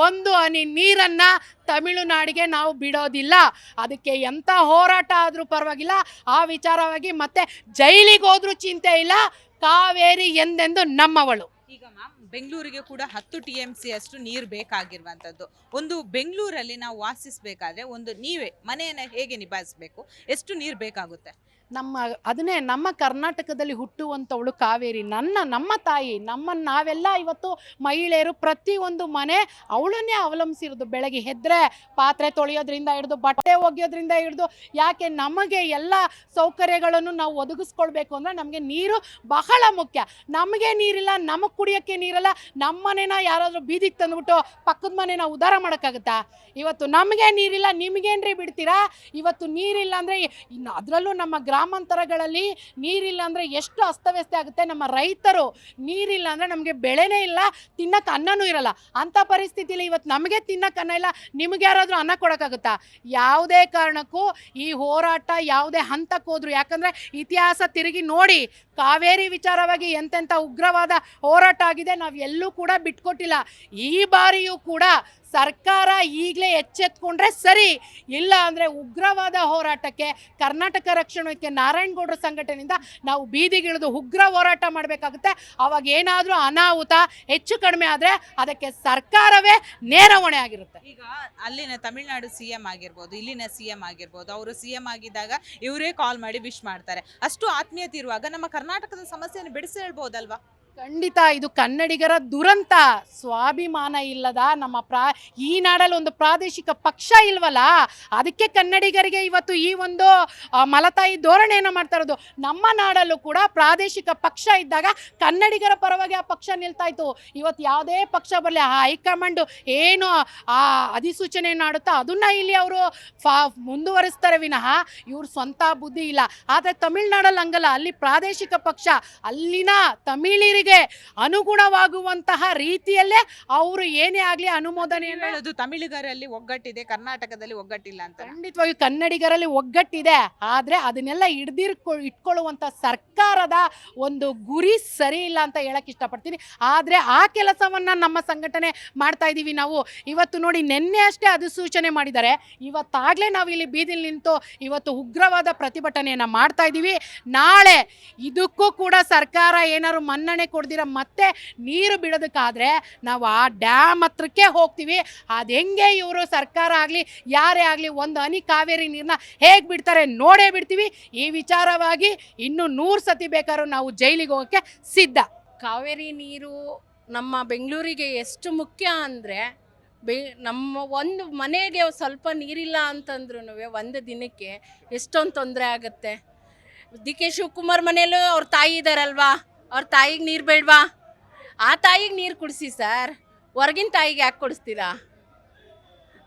ಒಂದು ಹನಿ ನೀರನ್ನು ತಮಿಳುನಾಡಿಗೆ ನಾವು ಬಿಡೋದಿಲ್ಲ. ಅದಕ್ಕೆ ಎಂಥ ಹೋರಾಟ ಆದರೂ ಪರವಾಗಿಲ್ಲ, ಆ ವಿಚಾರವಾಗಿ ಮತ್ತೆ ಜೈಲಿಗೆ ಹೋದ್ರೂ ಚಿಂತೆ ಇಲ್ಲ. ಕಾವೇರಿ ಎಂದೆಂದು ನಮ್ಮವಳು.
ಈಗ ಮ್ಯಾಮ್, ಬೆಂಗಳೂರಿಗೆ ಕೂಡ 10 TMC ಅಷ್ಟು ನೀರು ಬೇಕಾಗಿರುವಂಥದ್ದು. ಒಂದು ಬೆಂಗಳೂರಲ್ಲಿ ನಾವು ವಾಸಿಸಬೇಕಾದ್ರೆ ಒಂದು ನೀವೇ ಮನೆಯನ್ನು ಹೇಗೆ ನಿಭಾಯಿಸಬೇಕು? ಎಷ್ಟು ನೀರು ಬೇಕಾಗುತ್ತೆ?
ಅದನ್ನೇ ನಮ್ಮ ಕರ್ನಾಟಕದಲ್ಲಿ ಹುಟ್ಟುವಂಥವಳು ಕಾವೇರಿ, ನಮ್ಮ ತಾಯಿ. ನಾವೆಲ್ಲ ಇವತ್ತು ಮಹಿಳೆಯರು ಪ್ರತಿಯೊಂದು ಮನೆ ಅವಳನ್ನೇ ಅವಲಂಬಿಸಿರೋದು. ಬೆಳಗ್ಗೆ ಎದ್ದರೆ ಪಾತ್ರೆ ತೊಳೆಯೋದ್ರಿಂದ ಹಿಡಿದು ಬಟ್ಟೆ ಒಗೆಯೋದ್ರಿಂದ ಹಿಡಿದು, ಯಾಕೆ ನಮಗೆ ಎಲ್ಲ ಸೌಕರ್ಯಗಳನ್ನು ನಾವು ಒದಗಿಸ್ಕೊಳ್ಬೇಕು ಅಂದರೆ ನಮಗೆ ನೀರು ಬಹಳ ಮುಖ್ಯ. ನಮಗೆ ನೀರಿಲ್ಲ, ನಮಗೆ ಕುಡಿಯೋಕ್ಕೆ ನೀರಲ್ಲ, ನಮ್ಮ ಮನೆನ ಯಾರಾದರೂ ಬೀದಿಗೆ ತಂದುಬಿಟ್ಟು ಪಕ್ಕದ ಮನೆನ ಉದ್ಧಾರ ಮಾಡೋಕ್ಕಾಗುತ್ತಾ? ಇವತ್ತು ನಮಗೆ ನೀರಿಲ್ಲ, ನಿಮಗೇನ್ರಿ ಬಿಡ್ತೀರಾ? ಇವತ್ತು ನೀರಿಲ್ಲ ಅಂದರೆ ಇನ್ನು ಅದರಲ್ಲೂ ನಮ್ಮ ಗ್ರಾಮಾಂತರಗಳಲ್ಲಿ ನೀರಿಲ್ಲ ಅಂದರೆ ಎಷ್ಟು ಅಸ್ತವ್ಯಸ್ತ ಆಗುತ್ತೆ. ನಮ್ಮ ರೈತರು ನೀರಿಲ್ಲ ಅಂದರೆ ನಮಗೆ ಬೆಳೆನೇ ಇಲ್ಲ, ತಿನ್ನಕ್ಕೆ ಅನ್ನನೂ ಇರಲ್ಲ. ಅಂಥ ಪರಿಸ್ಥಿತಿಲಿ ಇವತ್ತು ನಮಗೆ ತಿನ್ನಕ್ಕೆ ಅನ್ನ ಇಲ್ಲ, ನಿಮಗೆ ಯಾರಾದರೂ ಅನ್ನ ಕೊಡೋಕ್ಕಾಗುತ್ತಾ? ಯಾವುದೇ ಕಾರಣಕ್ಕೂ ಈ ಹೋರಾಟ ಯಾವುದೇ ಹಂತಕ್ಕೆ ಹೋದ್ರು, ಯಾಕಂದರೆ ಇತಿಹಾಸ ತಿರುಗಿ ನೋಡಿ, ಕಾವೇರಿ ವಿಚಾರವಾಗಿ ಎಂತೆಂಥ ಉಗ್ರವಾದ ಹೋರಾಟ ಆಗಿದೆ, ನಾವು ಎಲ್ಲೂ ಕೂಡ ಬಿಟ್ಕೊಟ್ಟಿಲ್ಲ. ಈ ಬಾರಿಯೂ ಕೂಡ ಸರ್ಕಾರ ಈಗಲೇ ಎಚ್ಚೆತ್ಕೊಂಡ್ರೆ ಸರಿ, ಇಲ್ಲ ಅಂದರೆ ಉಗ್ರವಾದ ಹೋರಾಟಕ್ಕೆ ಕರ್ನಾಟಕ ರಕ್ಷಣಾ ವೇದಿಕೆ ನಾರಾಯಣಗೌಡರ ಸಂಘಟನೆಯಿಂದ ನಾವು ಬೀದಿಗಿಳಿದು ಉಗ್ರ ಹೋರಾಟ ಮಾಡಬೇಕಾಗುತ್ತೆ. ಅವಾಗ ಏನಾದರೂ ಅನಾಹುತ ಹೆಚ್ಚು ಕಡಿಮೆ ಆದರೆ ಅದಕ್ಕೆ ಸರ್ಕಾರವೇ ನೇರ ಹೊಣೆ ಆಗಿರುತ್ತೆ.
ಈಗ ಅಲ್ಲಿನ ತಮಿಳುನಾಡು CM ಆಗಿರ್ಬೋದು, ಇಲ್ಲಿನ CM ಆಗಿರ್ಬೋದು, ಅವರು CM ಆಗಿದ್ದಾಗ ಇವರೇ ಕಾಲ್ ಮಾಡಿ ವಿಶ್ ಮಾಡ್ತಾರೆ. ಅಷ್ಟು ಆತ್ಮೀಯತೆ ಇರುವಾಗ ನಮ್ಮ ಕರ್ನಾಟಕದ ಸಮಸ್ಯೆಯನ್ನು ಬಿಡಿಸಿ ಹೇಳ್ಬೋದಲ್ವಾ?
ಖಂಡಿತ ಇದು ಕನ್ನಡಿಗರ ದುರಂತ. ಸ್ವಾಭಿಮಾನ ಇಲ್ಲದ ನಮ್ಮ ಈ ನಾಡಲ್ಲಿ ಒಂದು ಪ್ರಾದೇಶಿಕ ಪಕ್ಷ ಇಲ್ವಲ್ಲ, ಅದಕ್ಕೆ ಕನ್ನಡಿಗರಿಗೆ ಇವತ್ತು ಈ ಒಂದು ಮಲತಾಯಿ ಧೋರಣೆಯನ್ನು ಮಾಡ್ತಾ ಇರೋದು. ನಮ್ಮ ನಾಡಲ್ಲೂ ಕೂಡ ಪ್ರಾದೇಶಿಕ ಪಕ್ಷ ಇದ್ದಾಗ ಕನ್ನಡಿಗರ ಪರವಾಗಿ ಆ ಪಕ್ಷ ನಿಲ್ತಾ ಇತ್ತು. ಇವತ್ತು ಯಾವುದೇ ಪಕ್ಷ ಬರಲಿ, ಆ ಹೈಕಮಾಂಡು ಏನು ಆ ಅಧಿಸೂಚನೆ ಮಾಡುತ್ತೋ ಅದನ್ನು ಇಲ್ಲಿ ಅವರು ಮುಂದುವರಿಸ್ತಾರೆ ವಿನಃ ಇವ್ರ ಸ್ವಂತ ಬುದ್ಧಿ ಇಲ್ಲ. ಆದರೆ ತಮಿಳ್ನಾಡಲ್ಲಿ ಹಂಗಲ್ಲ, ಅಲ್ಲಿ ಪ್ರಾದೇಶಿಕ ಪಕ್ಷ ಅಲ್ಲಿನ ತಮಿಳಿರಿಗೆ ಅನುಗುಣವಾಗುವಂತಹ ರೀತಿಯಲ್ಲೇ ಅವರು ಏನೇ ಆಗಲಿ ಅನುಮೋದನೆ
ಹೇಳೋದು. ತಮಿಳಿಗರಲ್ಲಿ ಒಗ್ಗಟ್ಟಿದೆ, ಕರ್ನಾಟಕದಲ್ಲಿ ಒಗ್ಗಟ್ಟಿಲ್ಲ ಅಂತ.
ಖಂಡಿತವಾಗಿ ಕನ್ನಡಿಗರಲ್ಲಿ ಒಗ್ಗಟ್ಟಿದೆ, ಆದರೆ ಅದನ್ನೆಲ್ಲ ಇಟ್ಕೊಳ್ಳುವಂಥ ಸರ್ಕಾರದ ಒಂದು ಗುರಿ ಸರಿ ಇಲ್ಲ ಅಂತ ಹೇಳಕ್ಕೆ ಇಷ್ಟಪಡ್ತೀನಿ. ಆದರೆ ಆ ಕೆಲಸವನ್ನು ನಮ್ಮ ಸಂಘಟನೆ ಮಾಡ್ತಾ ಇದ್ದೀವಿ ನಾವು. ಇವತ್ತು ನೋಡಿ, ನಿನ್ನೆ ಅಷ್ಟೇ ಅಧಿಸೂಚನೆ ಮಾಡಿದ್ದಾರೆ, ಇವತ್ತಾಗಲೇ ನಾವು ಇಲ್ಲಿ ಬೀದಿಲಿ ನಿಂತು ಇವತ್ತು ಉಗ್ರವಾದ ಪ್ರತಿಭಟನೆಯನ್ನು ಮಾಡ್ತಾ ಇದ್ದೀವಿ. ನಾಳೆ ಇದಕ್ಕೂ ಕೂಡ ಸರ್ಕಾರ ಏನಾದ್ರು ಮನ್ನಣೆ ಕೊಡ್ದಿರ ಮತ್ತೆ ನೀರು ಬಿಡೋದಕ್ಕಾದರೆ ನಾವು ಆ ಡ್ಯಾಮ್ ಹತ್ರಕ್ಕೆ ಹೋಗ್ತೀವಿ. ಅದು ಹೆಂಗೆ ಇವರು ಸರ್ಕಾರ ಆಗಲಿ ಯಾರೇ ಆಗಲಿ ಒಂದು ಹನಿ ಕಾವೇರಿ ನೀರನ್ನ ಹೇಗೆ ಬಿಡ್ತಾರೆ ನೋಡೇ ಬಿಡ್ತೀವಿ. ಈ ವಿಚಾರವಾಗಿ ಇನ್ನೂ 100 ಸತಿ ಬೇಕಾದ್ರೂ ನಾವು ಜೈಲಿಗೆ ಹೋಗೋಕ್ಕೆ ಸಿದ್ಧ.
ಕಾವೇರಿ ನೀರು ನಮ್ಮ ಬೆಂಗಳೂರಿಗೆ ಎಷ್ಟು ಮುಖ್ಯ ಅಂದರೆ, ನಮ್ಮ ಒಂದು ಮನೆಗೆ ಸ್ವಲ್ಪ ನೀರಿಲ್ಲ ಅಂತಂದ್ರೂ ಒಂದು ದಿನಕ್ಕೆ ಎಷ್ಟೊಂದು ತೊಂದರೆ ಆಗುತ್ತೆ. ಡಿ ಕೆ ಶಿವಕುಮಾರ್ ಮನೆಯಲ್ಲೂ ಅವ್ರ ತಾಯಿ ಇದ್ದಾರಲ್ವಾ, ಅವ್ರ ತಾಯಿಗೆ ನೀರು ಬೇಡವಾ? ಆ ತಾಯಿಗೆ ನೀರು ಕುಡಿಸಿ ಸರ್, ಹೊರಗಿನ ತಾಯಿಗೆ ಯಾಕೆ ಕೊಡಿಸ್ತೀರಾ?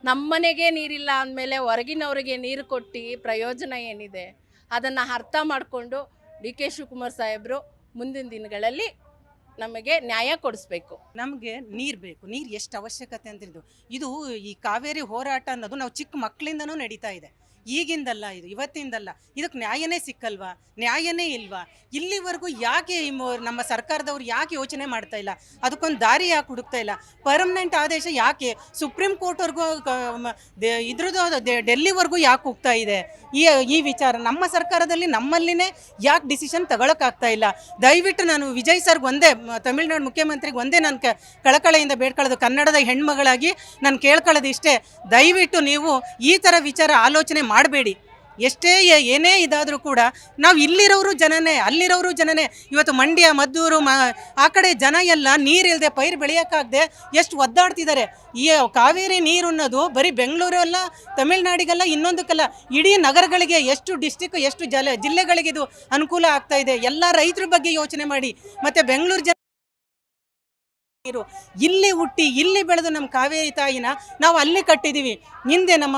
ನಮ್ಮ ಮನೆಗೆ ನೀರಿಲ್ಲ ಅಂದಮೇಲೆ ಹೊರಗಿನವ್ರಿಗೆ ನೀರು ಕೊಟ್ಟು ಪ್ರಯೋಜನ ಏನಿದೆ? ಅದನ್ನು ಅರ್ಥ ಮಾಡಿಕೊಂಡು ಡಿ ಕೆ ಶಿವಕುಮಾರ್ ಸಾಹೇಬರು ಮುಂದಿನ ದಿನಗಳಲ್ಲಿ ನಮಗೆ ನ್ಯಾಯ ಕೊಡಿಸ್ಬೇಕು.
ನಮಗೆ ನೀರು ಬೇಕು. ನೀರು ಎಷ್ಟು ಅವಶ್ಯಕತೆ ಅಂತಿದ್ದು ಇದು ಈ ಕಾವೇರಿ ಹೋರಾಟ ಅನ್ನೋದು ನಾವು ಚಿಕ್ಕ ಮಕ್ಕಳಿಂದನೂ ನಡೀತಾ ಇದೆ. ಈಗಿಂದಲ್ಲ, ಇದು ಇವತ್ತಿಂದಲ್ಲ. ಇದಕ್ಕೆ ನ್ಯಾಯನೇ ಸಿಕ್ಕಲ್ವಾ? ನ್ಯಾಯನೇ ಇಲ್ವಾ? ಇಲ್ಲಿವರೆಗೂ ಯಾಕೆ ನಮ್ಮ ಸರ್ಕಾರದವ್ರು ಯಾಕೆ ಯೋಚನೆ ಮಾಡ್ತಾ ಇಲ್ಲ? ಅದಕ್ಕೊಂದು ದಾರಿ ಯಾಕೆ ಹುಡುಕ್ತಾ ಇಲ್ಲ? ಪರ್ಮನೆಂಟ್ ಆದೇಶ ಯಾಕೆ ಸುಪ್ರೀಂ ಕೋರ್ಟ್ವರೆಗೂ ಇದ್ರದ್ದು ಡೆಲ್ಲಿವರೆಗೂ ಯಾಕೆ ಹೋಗ್ತಾ ಇದೆ? ಈ ವಿಚಾರ ನಮ್ಮ ಸರ್ಕಾರದಲ್ಲಿ ನಮ್ಮಲ್ಲಿನೇ ಯಾಕೆ ಡಿಸಿಷನ್ ತಗೊಳಕ್ಕಾಗ್ತಾ ಇಲ್ಲ? ದಯವಿಟ್ಟು ನಾನು ವಿಜಯ್ ಸರ್ಗೆ ಒಂದೇ, ತಮಿಳ್ನಾಡು ಮುಖ್ಯಮಂತ್ರಿಗೆ ಒಂದೇ ನಾನು ಕಳಕಳೆಯಿಂದ ಬೇಡ್ಕೊಳ್ಳೋದು, ಕನ್ನಡದ ಹೆಣ್ಮಗಳಾಗಿ ನಾನು ಕೇಳ್ಕೊಳ್ಳೋದು ಇಷ್ಟೇ, ದಯವಿಟ್ಟು ನೀವು ಈ ಥರ ವಿಚಾರ ಆಲೋಚನೆ ಮಾಡಬೇಡಿ. ಎಷ್ಟೇ ಏನೇ ಇದಾದರೂ ಕೂಡ ನಾವು ಇಲ್ಲಿರೋರು ಜನನೇ, ಅಲ್ಲಿರೋರು ಜನನೇ. ಇವತ್ತು ಮಂಡ್ಯ, ಮದ್ದೂರು, ಆ ಕಡೆ ಜನ ಎಲ್ಲ ನೀರಿಲ್ಲದೆ ಪೈರು ಬೆಳೆಯೋಕ್ಕಾಗದೆ ಎಷ್ಟು ಒದ್ದಾಡ್ತಿದ್ದಾರೆ. ಈ ಕಾವೇರಿ ನೀರು ಅನ್ನೋದು ಬರೀ ಬೆಂಗಳೂರಲ್ಲ, ತಮಿಳ್ನಾಡಿಗಲ್ಲ, ಇನ್ನೊಂದಕ್ಕಲ್ಲ, ಇಡೀ ನಗರಗಳಿಗೆ, ಎಷ್ಟು ಡಿಸ್ಟಿಕ್, ಎಷ್ಟು ಜಿಲ್ಲೆಗಳಿಗೆ ಇದು ಅನುಕೂಲ ಆಗ್ತಾ ಇದೆ. ಎಲ್ಲ ರೈತರ ಬಗ್ಗೆ ಯೋಚನೆ ಮಾಡಿ. ಮತ್ತು ಬೆಂಗಳೂರು ಜನ ನೀರು ಇಲ್ಲಿ ಹುಟ್ಟಿ ಇಲ್ಲಿ ಬೆಳೆದು ನಮ್ಮ ಕಾವೇರಿ ತಾಯಿನ ನಾವು ಅಲ್ಲಿ ಕಟ್ಟಿದ್ದೀವಿ. ಹಿಂದೆ ನಮ್ಮ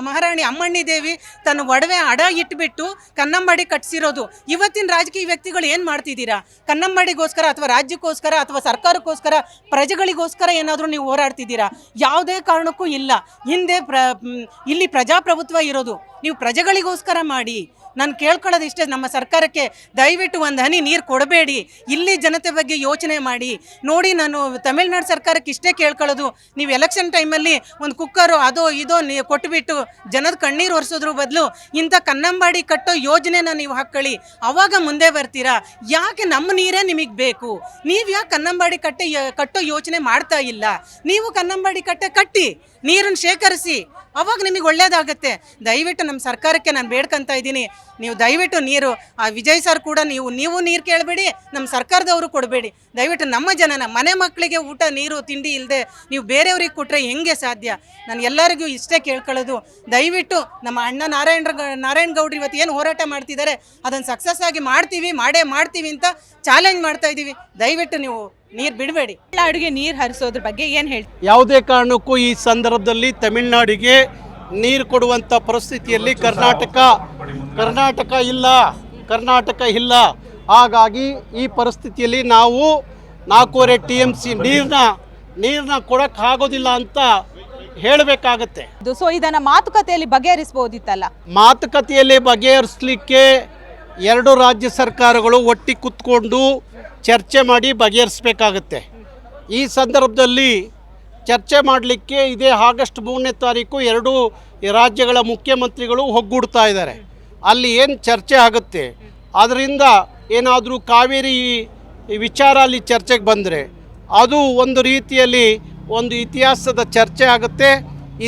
ಮಹಾರಾಣಿ ಅಮ್ಮಣ್ಣಿ ದೇವಿ ತನ್ನ ಒಡವೆ ಅಡ ಇಟ್ಬಿಟ್ಟು ಕನ್ನಂಬಾಡಿ ಕಟ್ಸಿರೋದು. ಇವತ್ತಿನ ರಾಜಕೀಯ ವ್ಯಕ್ತಿಗಳು ಏನು ಮಾಡ್ತಿದ್ದೀರಾ? ಕನ್ನಂಬಾಡಿಗೋಸ್ಕರ ಅಥವಾ ರಾಜ್ಯಕ್ಕೋಸ್ಕರ ಅಥವಾ ಸರ್ಕಾರಕ್ಕೋಸ್ಕರ, ಪ್ರಜೆಗಳಿಗೋಸ್ಕರ ಏನಾದರೂ ನೀವು ಹೋರಾಡ್ತಿದ್ದೀರಾ? ಯಾವುದೇ ಕಾರಣಕ್ಕೂ ಇಲ್ಲ. ಹಿಂದೆ ಇಲ್ಲಿ ಪ್ರಜಾಪ್ರಭುತ್ವ ಇರೋದು. ನೀವು ಪ್ರಜೆಗಳಿಗೋಸ್ಕರ ಮಾಡಿ. ನಾನು ಕೇಳ್ಕೊಳ್ಳೋದು ಇಷ್ಟೇ, ನಮ್ಮ ಸರ್ಕಾರಕ್ಕೆ ದಯವಿಟ್ಟು ಒಂದು ಹನಿ ನೀರು ಕೊಡಬೇಡಿ, ಇಲ್ಲಿ ಜನತೆ ಬಗ್ಗೆ ಯೋಚನೆ ಮಾಡಿ. ನೋಡಿ, ನಾನು ತಮಿಳ್ನಾಡು ಸರ್ಕಾರಕ್ಕೆ ಇಷ್ಟೇ ಕೇಳ್ಕೊಳ್ಳೋದು, ನೀವು ಎಲೆಕ್ಷನ್ ಟೈಮಲ್ಲಿ ಒಂದು ಕುಕ್ಕರು ಅದೋ ಇದೋ ಕೊಟ್ಟುಬಿಟ್ಟು ಜನದ ಕಣ್ಣೀರು ಒರೆಸೋದ್ರ ಬದಲು ಇಂಥ ಕನ್ನಂಬಾಡಿ ಕಟ್ಟೋ ಯೋಜನೆನ ನೀವು ಹಾಕ್ಕೊಳ್ಳಿ, ಆವಾಗ ಮುಂದೆ ಬರ್ತೀರಾ. ಯಾಕೆ ನಮ್ಮ ನೀರೇ ನಿಮಗೆ ಬೇಕು? ನೀವು ಯಾಕೆ ಕನ್ನಂಬಾಡಿ ಕಟ್ಟೋ ಯೋಚನೆ ಮಾಡ್ತಾ ಇಲ್ಲ? ನೀವು ಕನ್ನಂಬಾಡಿ ಕಟ್ಟಿ ನೀರನ್ನು ಶೇಖರಿಸಿ, ಅವಾಗ ನಿಮಗೆ ಒಳ್ಳೇದಾಗತ್ತೆ. ದಯವಿಟ್ಟು ನಮ್ಮ ಸರ್ಕಾರಕ್ಕೆ ನಾನು ಬೇಡ್ಕೊತಾ ಇದ್ದೀನಿ, ನೀವು ದಯವಿಟ್ಟು ನೀರು, ಆ ವಿಜಯ್ ಸರ್ ಕೂಡ ನೀವು ನೀರು ಕೇಳಬೇಡಿ, ನಮ್ಮ ಸರ್ಕಾರದವರು ಕೊಡಬೇಡಿ. ದಯವಿಟ್ಟು ನಮ್ಮ ಜನನ, ಮನೆ ಮಕ್ಕಳಿಗೆ ಊಟ ನೀರು ತಿಂಡಿ ಇಲ್ಲದೆ ನೀವು ಬೇರೆಯವ್ರಿಗೆ ಕೊಟ್ಟರೆ ಹೆಂಗೆ ಸಾಧ್ಯ? ನಾನು ಎಲ್ಲರಿಗೂ ಇಷ್ಟೇ ಕೇಳ್ಕೊಳ್ಳೋದು, ದಯವಿಟ್ಟು ನಮ್ಮ ಅಣ್ಣ ನಾರಾಯಣ ಗೌಡ್ರು ಇವತ್ತು ಏನು ಹೋರಾಟ ಮಾಡ್ತಿದ್ದಾರೆ ಅದನ್ನು ಸಕ್ಸಸ್ ಆಗಿ ಮಾಡೇ ಮಾಡ್ತೀವಿ ಅಂತ ಚಾಲೆಂಜ್ ಮಾಡ್ತಾ ಇದ್ದೀವಿ. ದಯವಿಟ್ಟು ನೀವು ನೀರು ಬಿಡಬೇಡಿ.
ತಮಿಳ್ನಾಡಿಗೆ ನೀರು ಹರಿಸೋದ್ರ ಬಗ್ಗೆ ಏನು ಹೇಳ್ತೀವಿ?
ಯಾವುದೇ ಕಾರಣಕ್ಕೂ ಈ ಸಂದರ್ಭದಲ್ಲಿ ತಮಿಳುನಾಡಿಗೆ ನೀರು ಕೊಡುವಂಥ ಪರಿಸ್ಥಿತಿಯಲ್ಲಿ ಕರ್ನಾಟಕ ಇಲ್ಲ. ಹಾಗಾಗಿ ಈ ಪರಿಸ್ಥಿತಿಯಲ್ಲಿ ನಾವು 4.5 TMC ನೀರನ್ನ ಕೊಡೋಕ್ಕಾಗೋದಿಲ್ಲ ಅಂತ ಹೇಳಬೇಕಾಗತ್ತೆ.
ಸೊ ಇದನ್ನು ಮಾತುಕತೆಯಲ್ಲಿ ಬಗೆಹರಿಸಬಹುದಿತ್ತಲ್ಲ?
ಮಾತುಕತೆಯಲ್ಲಿ ಬಗೆಹರಿಸಲಿಕ್ಕೆ 2 ರಾಜ್ಯ ಸರ್ಕಾರಗಳು ಒಟ್ಟಿಗೆ ಕೂತ್ಕೊಂಡು ಚರ್ಚೆ ಮಾಡಿ ಬಗೆಹರಿಸಬೇಕಾಗತ್ತೆ. ಈ ಸಂದರ್ಭದಲ್ಲಿ ಚರ್ಚೆ ಮಾಡಲಿಕ್ಕೆ ಇದೇ ಆಗಸ್ಟ್ 3ನೇ ತಾರೀಕು 2 ರಾಜ್ಯಗಳ ಮುಖ್ಯಮಂತ್ರಿಗಳು ಒಗ್ಗೂಡ್ತಾ ಇದ್ದಾರೆ. ಅಲ್ಲಿ ಏನು ಚರ್ಚೆ ಆಗುತ್ತೆ, ಅದರಿಂದ ಏನಾದರೂ ಕಾವೇರಿ ವಿಚಾರ ಅಲ್ಲಿ ಚರ್ಚೆಗೆ ಬಂದರೆ ಅದು ಒಂದು ರೀತಿಯಲ್ಲಿ ಒಂದು ಇತಿಹಾಸದ ಚರ್ಚೆ ಆಗುತ್ತೆ,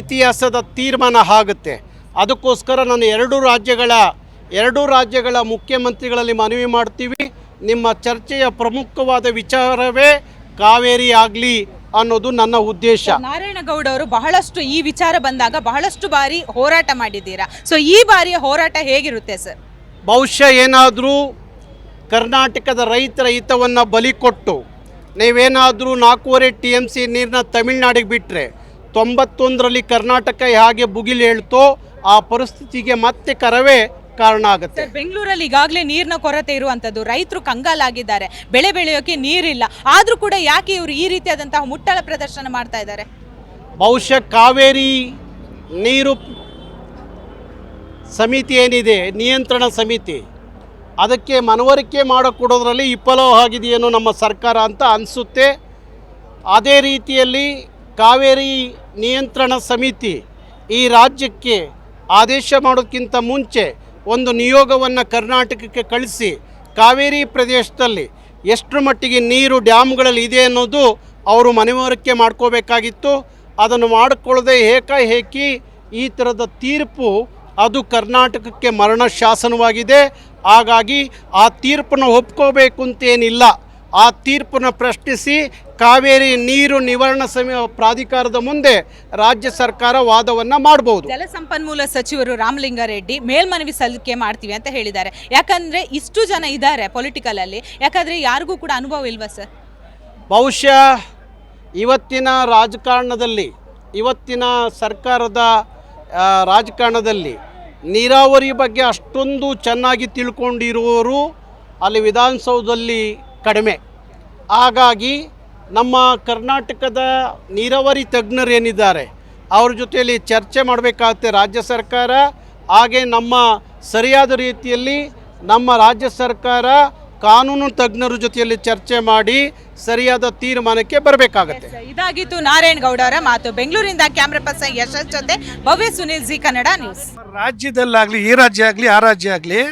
ಇತಿಹಾಸದ ತೀರ್ಮಾನ ಆಗುತ್ತೆ. ಅದಕ್ಕೋಸ್ಕರ ನಾನು 2 ರಾಜ್ಯಗಳ ಮುಖ್ಯಮಂತ್ರಿಗಳಲ್ಲಿ ಮನವಿ ಮಾಡ್ತೀವಿ, ನಿಮ್ಮ ಚರ್ಚೆಯ ಪ್ರಮುಖವಾದ ವಿಚಾರವೇ ಕಾವೇರಿ ಆಗಲಿ ಅನ್ನೋದು ನನ್ನ ಉದ್ದೇಶ.
ನಾರಾಯಣಗೌಡ ಅವರು ಬಹಳಷ್ಟು ಈ ವಿಚಾರ ಬಂದಾಗ ಬಹಳಷ್ಟು ಬಾರಿ ಹೋರಾಟ ಮಾಡಿದ್ದೀರಾ. ಸೊ ಈ ಬಾರಿಯ ಹೋರಾಟ ಹೇಗಿರುತ್ತೆ ಸರ್?
ಬಹುಶಃ ಏನಾದರೂ ಕರ್ನಾಟಕದ ರೈತರ ಹಿತವನ್ನು ಬಲಿ ಕೊಟ್ಟು ನೀವೇನಾದರೂ 4.5 TMC ನೀರನ್ನ ತಮಿಳ್ನಾಡಿಗೆ ಬಿಟ್ಟರೆ 91ರಲ್ಲಿ ಕರ್ನಾಟಕ ಹೇಗೆ ಭುಗಿಲು ಹೇಳ್ತೋ ಆ ಪರಿಸ್ಥಿತಿಗೆ ಮತ್ತೆ ಕರವೇ ಕಾರಣ ಆಗುತ್ತೆ.
ಬೆಂಗಳೂರಲ್ಲಿ ಈಗಾಗಲೇ ನೀರಿನ ಕೊರತೆ ಇರುವಂತದ್ದು, ರೈತರು ಕಂಗಾಲಾಗಿದ್ದಾರೆ, ಬೆಳೆ ಬೆಳೆಯೋಕೆ ನೀರಿಲ್ಲ. ಆದ್ರೂ ಕೂಡ ಯಾಕೆ ಇವರು ಈ ರೀತಿಯಾದಂತಹ ಮುಟ್ಟಳ ಪ್ರದರ್ಶನ ಮಾಡ್ತಾ ಇದ್ದಾರೆ?
ಬಹುಶಃ ಕಾವೇರಿ ನೀರು ಸಮಿತಿ ಏನಿದೆ, ನಿಯಂತ್ರಣ ಸಮಿತಿ, ಅದಕ್ಕೆ ಮನವರಿಕೆ ಮಾಡಿಕೊಡೋದ್ರಲ್ಲಿ ವಿಫಲವಾಗಿದೆಯೇನೋ ನಮ್ಮ ಸರ್ಕಾರ ಅಂತ ಅನಿಸುತ್ತೆ. ಅದೇ ರೀತಿಯಲ್ಲಿ ಕಾವೇರಿ ನಿಯಂತ್ರಣ ಸಮಿತಿ ಈ ರಾಜ್ಯಕ್ಕೆ ಆದೇಶ ಮಾಡೋದಕ್ಕಿಂತ ಮುಂಚೆ ಒಂದು ನಿಯೋಗವನ್ನು ಕರ್ನಾಟಕಕ್ಕೆ ಕಳಿಸಿ ಕಾವೇರಿ ಪ್ರದೇಶದಲ್ಲಿ ಎಷ್ಟರ ಮಟ್ಟಿಗೆ ನೀರು ಡ್ಯಾಮ್ಗಳಲ್ಲಿ ಇದೆ ಅನ್ನೋದು ಅವರು ಮನವರಿಕೆ ಮಾಡ್ಕೋಬೇಕಾಗಿತ್ತು. ಅದನ್ನು ಮಾಡಿಕೊಳ್ಳದೆ ಏಕಾಏಕಿ ಈ ಥರದ ತೀರ್ಪು ಅದು ಕರ್ನಾಟಕಕ್ಕೆ ಮರಣ ಶಾಸನವಾಗಿದೆ. ಹಾಗಾಗಿ ಆ ತೀರ್ಪನ್ನು ಒಪ್ಕೋಬೇಕು ಅಂತೇನಿಲ್ಲ. ಆ ತೀರ್ಪನ್ನು ಪ್ರಶ್ನಿಸಿ ಕಾವೇರಿ ನೀರು ನಿವಾರಣಾ ಪ್ರಾಧಿಕಾರದ ಮುಂದೆ ರಾಜ್ಯ ಸರ್ಕಾರ ವಾದವನ್ನು ಮಾಡಬಹುದು.
ಜಲಸಂಪನ್ಮೂಲ ಸಚಿವರು ರಾಮಲಿಂಗಾರೆಡ್ಡಿ ಮೇಲ್ಮನವಿ ಸಲ್ಲಿಕೆ ಮಾಡ್ತೀವಿ ಅಂತ ಹೇಳಿದ್ದಾರೆ. ಯಾಕಂದ್ರೆ ಇಷ್ಟು ಜನ ಇದ್ದಾರೆ ಪೊಲಿಟಿಕಲ್ ಅಲ್ಲಿ, ಯಾಕಂದ್ರೆ ಯಾರಿಗೂ ಕೂಡ ಅನುಭವ ಇಲ್ವಾ ಸರ್?
ಬಹುಶಃ ಇವತ್ತಿನ ರಾಜಕಾರಣದಲ್ಲಿ, ಇವತ್ತಿನ ಸರ್ಕಾರದ ರಾಜಕಾರಣದಲ್ಲಿ ನೀರಾವರಿ ಬಗ್ಗೆ ಅಷ್ಟೊಂದು ಚೆನ್ನಾಗಿ ತಿಳ್ಕೊಂಡಿರುವವರು ಅಲ್ಲಿ ವಿಧಾನಸೌಧದಲ್ಲಿ ಕಡಿಮೆ. ಹಾಗಾಗಿ ನಮ್ಮ ಕರ್ನಾಟಕದ ನೀರಾವರಿ ತಜ್ಞರೇನಿದ್ದಾರೆ ಅವ್ರ ಜೊತೆಯಲ್ಲಿ ಚರ್ಚೆ ಮಾಡಬೇಕಾಗುತ್ತೆ ರಾಜ್ಯ ಸರ್ಕಾರ. ಹಾಗೆ ನಮ್ಮ ಸರಿಯಾದ ರೀತಿಯಲ್ಲಿ ನಮ್ಮ ರಾಜ್ಯ ಸರ್ಕಾರ ಕಾನೂನು ತಜ್ಞರ ಜೊತೆಯಲ್ಲಿ ಚರ್ಚೆ ಮಾಡಿ ಸರಿಯಾದ ತೀರ್ಮಾನಕ್ಕೆ ಬರಬೇಕಾಗುತ್ತೆ.
ಇದಾಗಿತ್ತು ನಾರಾಯಣಗೌಡ ಅವರ ಮಾತು. ಬೆಂಗಳೂರಿಂದ ಕ್ಯಾಮ್ರಾ ಪರ್ಸನ್ ಯಶಸ್ ಜೊತೆ ಭವ್ಯ ಸುನಿಲ್, ಜಿ ಕನ್ನಡ ನ್ಯೂಸ್.
ರಾಜ್ಯದಲ್ಲಾಗಲಿ, ಈ ರಾಜ್ಯ ಆಗಲಿ ಆ ರಾಜ್ಯ ಆಗಲಿ,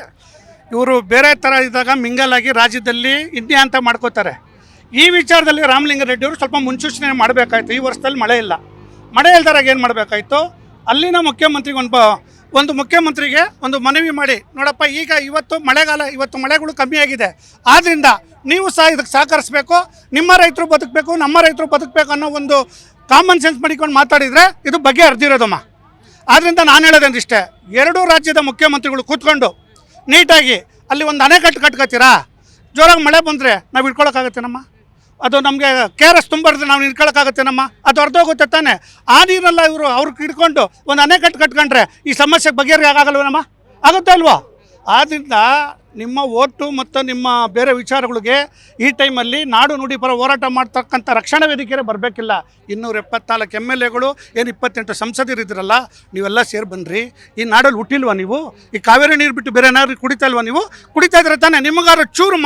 ಇವರು ಬೇರೆ ಥರ ಇದ್ದಾಗ ಮಿಂಗಲಾಗಿ ರಾಜ್ಯದಲ್ಲಿ ಇಂಡಿಯಾ ಅಂತ ಮಾಡ್ಕೋತಾರೆ. ಈ ವಿಚಾರದಲ್ಲಿ ರಾಮಲಿಂಗಾರೆಡ್ಡಿ ಅವರು ಸ್ವಲ್ಪ ಮುನ್ಸೂಚನೆ ಮಾಡಬೇಕಾಯ್ತು. ಈ ವರ್ಷದಲ್ಲಿ ಮಳೆ ಇಲ್ಲ, ಮಳೆ ಇಲ್ದಾಗ ಏನು ಮಾಡಬೇಕಾಯ್ತು? ಅಲ್ಲಿನ ಮುಖ್ಯಮಂತ್ರಿಗೆ ಒಂದು ಮುಖ್ಯಮಂತ್ರಿಗೆ ಒಂದು ಮನವಿ ಮಾಡಿ, ನೋಡಪ್ಪ ಈಗ ಇವತ್ತು ಮಳೆಗಾಲ, ಇವತ್ತು ಮಳೆಗಳು ಕಮ್ಮಿ ಆಗಿದೆ, ಆದ್ದರಿಂದ ನೀವು ಸಹ ಇದಕ್ಕೆ ಸಹಕರಿಸಬೇಕು, ನಿಮ್ಮ ರೈತರು ಬದುಕಬೇಕು, ನಮ್ಮ ರೈತರು ಬದುಕಬೇಕು ಅನ್ನೋ ಒಂದು ಕಾಮನ್ ಸೆನ್ಸ್ ಮಾಡಿಕೊಂಡು ಮಾತಾಡಿದರೆ ಇದು ಬಗೆಹರಿದಿರೋದಮ್ಮ. ಆದ್ದರಿಂದ ನಾನು ಹೇಳೋದಂದಿಷ್ಟೇ, ಎರಡೂ ರಾಜ್ಯದ ಮುಖ್ಯಮಂತ್ರಿಗಳು ಕೂತ್ಕೊಂಡು ನೀಟಾಗಿ ಅಲ್ಲಿ ಒಂದು ಅಣೆಕಟ್ಟು ಕಟ್ಕೋತೀರಾ, ಜೋರಾಗಿ ಮಳೆ ಬಂದರೆ ನಾವು ಇಟ್ಕೊಳ್ಳೋಕ್ಕಾಗತ್ತೇನಮ್ಮ? ಅದು ನಮಗೆ KRS ತುಂಬಿದ್ರೆ ನಾವು ಇಟ್ಕೊಳ್ಳೋಕ್ಕಾಗತ್ತೇನಮ್ಮ? ಅದು ಅರ್ಧೋಗುತ್ತೆ ತಾನೆ. ಆ ನೀರೆಲ್ಲ ಅವ್ರಿಗೆ ಹಿಡ್ಕೊಂಡು ಒಂದು ಅಣೆಕಟ್ಟು ಕಟ್ಕೊಂಡ್ರೆ ಈ ಸಮಸ್ಯೆಗೆ ಬಗೆಹರಿಯಾಗಲ್ವೇನಮ್ಮ? ಆಗುತ್ತೆ ಅಲ್ವೋ? ಆದ್ದರಿಂದ ನಿಮ್ಮ ಓಟು ಮತ್ತು ನಿಮ್ಮ ಬೇರೆ ವಿಚಾರಗಳಿಗೆ ಈ ಟೈಮಲ್ಲಿ ನಾಡು ನುಡಿ ಪರ ಹೋರಾಟ ಮಾಡ್ತಕ್ಕಂಥ ರಕ್ಷಣಾ ವೇದಿಕೆಯೇ ಬರಬೇಕಿಲ್ಲ. 274 MLAಗಳು, ಏನು 28 ಸಂಸದರಿದ್ದೀರಲ್ಲ, ನೀವೆಲ್ಲ ಸೇರಿ ಬನ್ನಿರಿ. ಈ ನಾಡಲ್ಲಿ ಹುಟ್ಟಿಲ್ವಾ ನೀವು? ಈ ಕಾವೇರಿ ನೀರು ಬಿಟ್ಟು ಬೇರೆ ಏನಾದ್ರು ಕುಡಿತಾ ಇಲ್ವಾ ನೀವು? ಕುಡಿತಾ ಇದ್ರೆ ತಾನೇ. ನಿಮಗಾರು ಚೂರು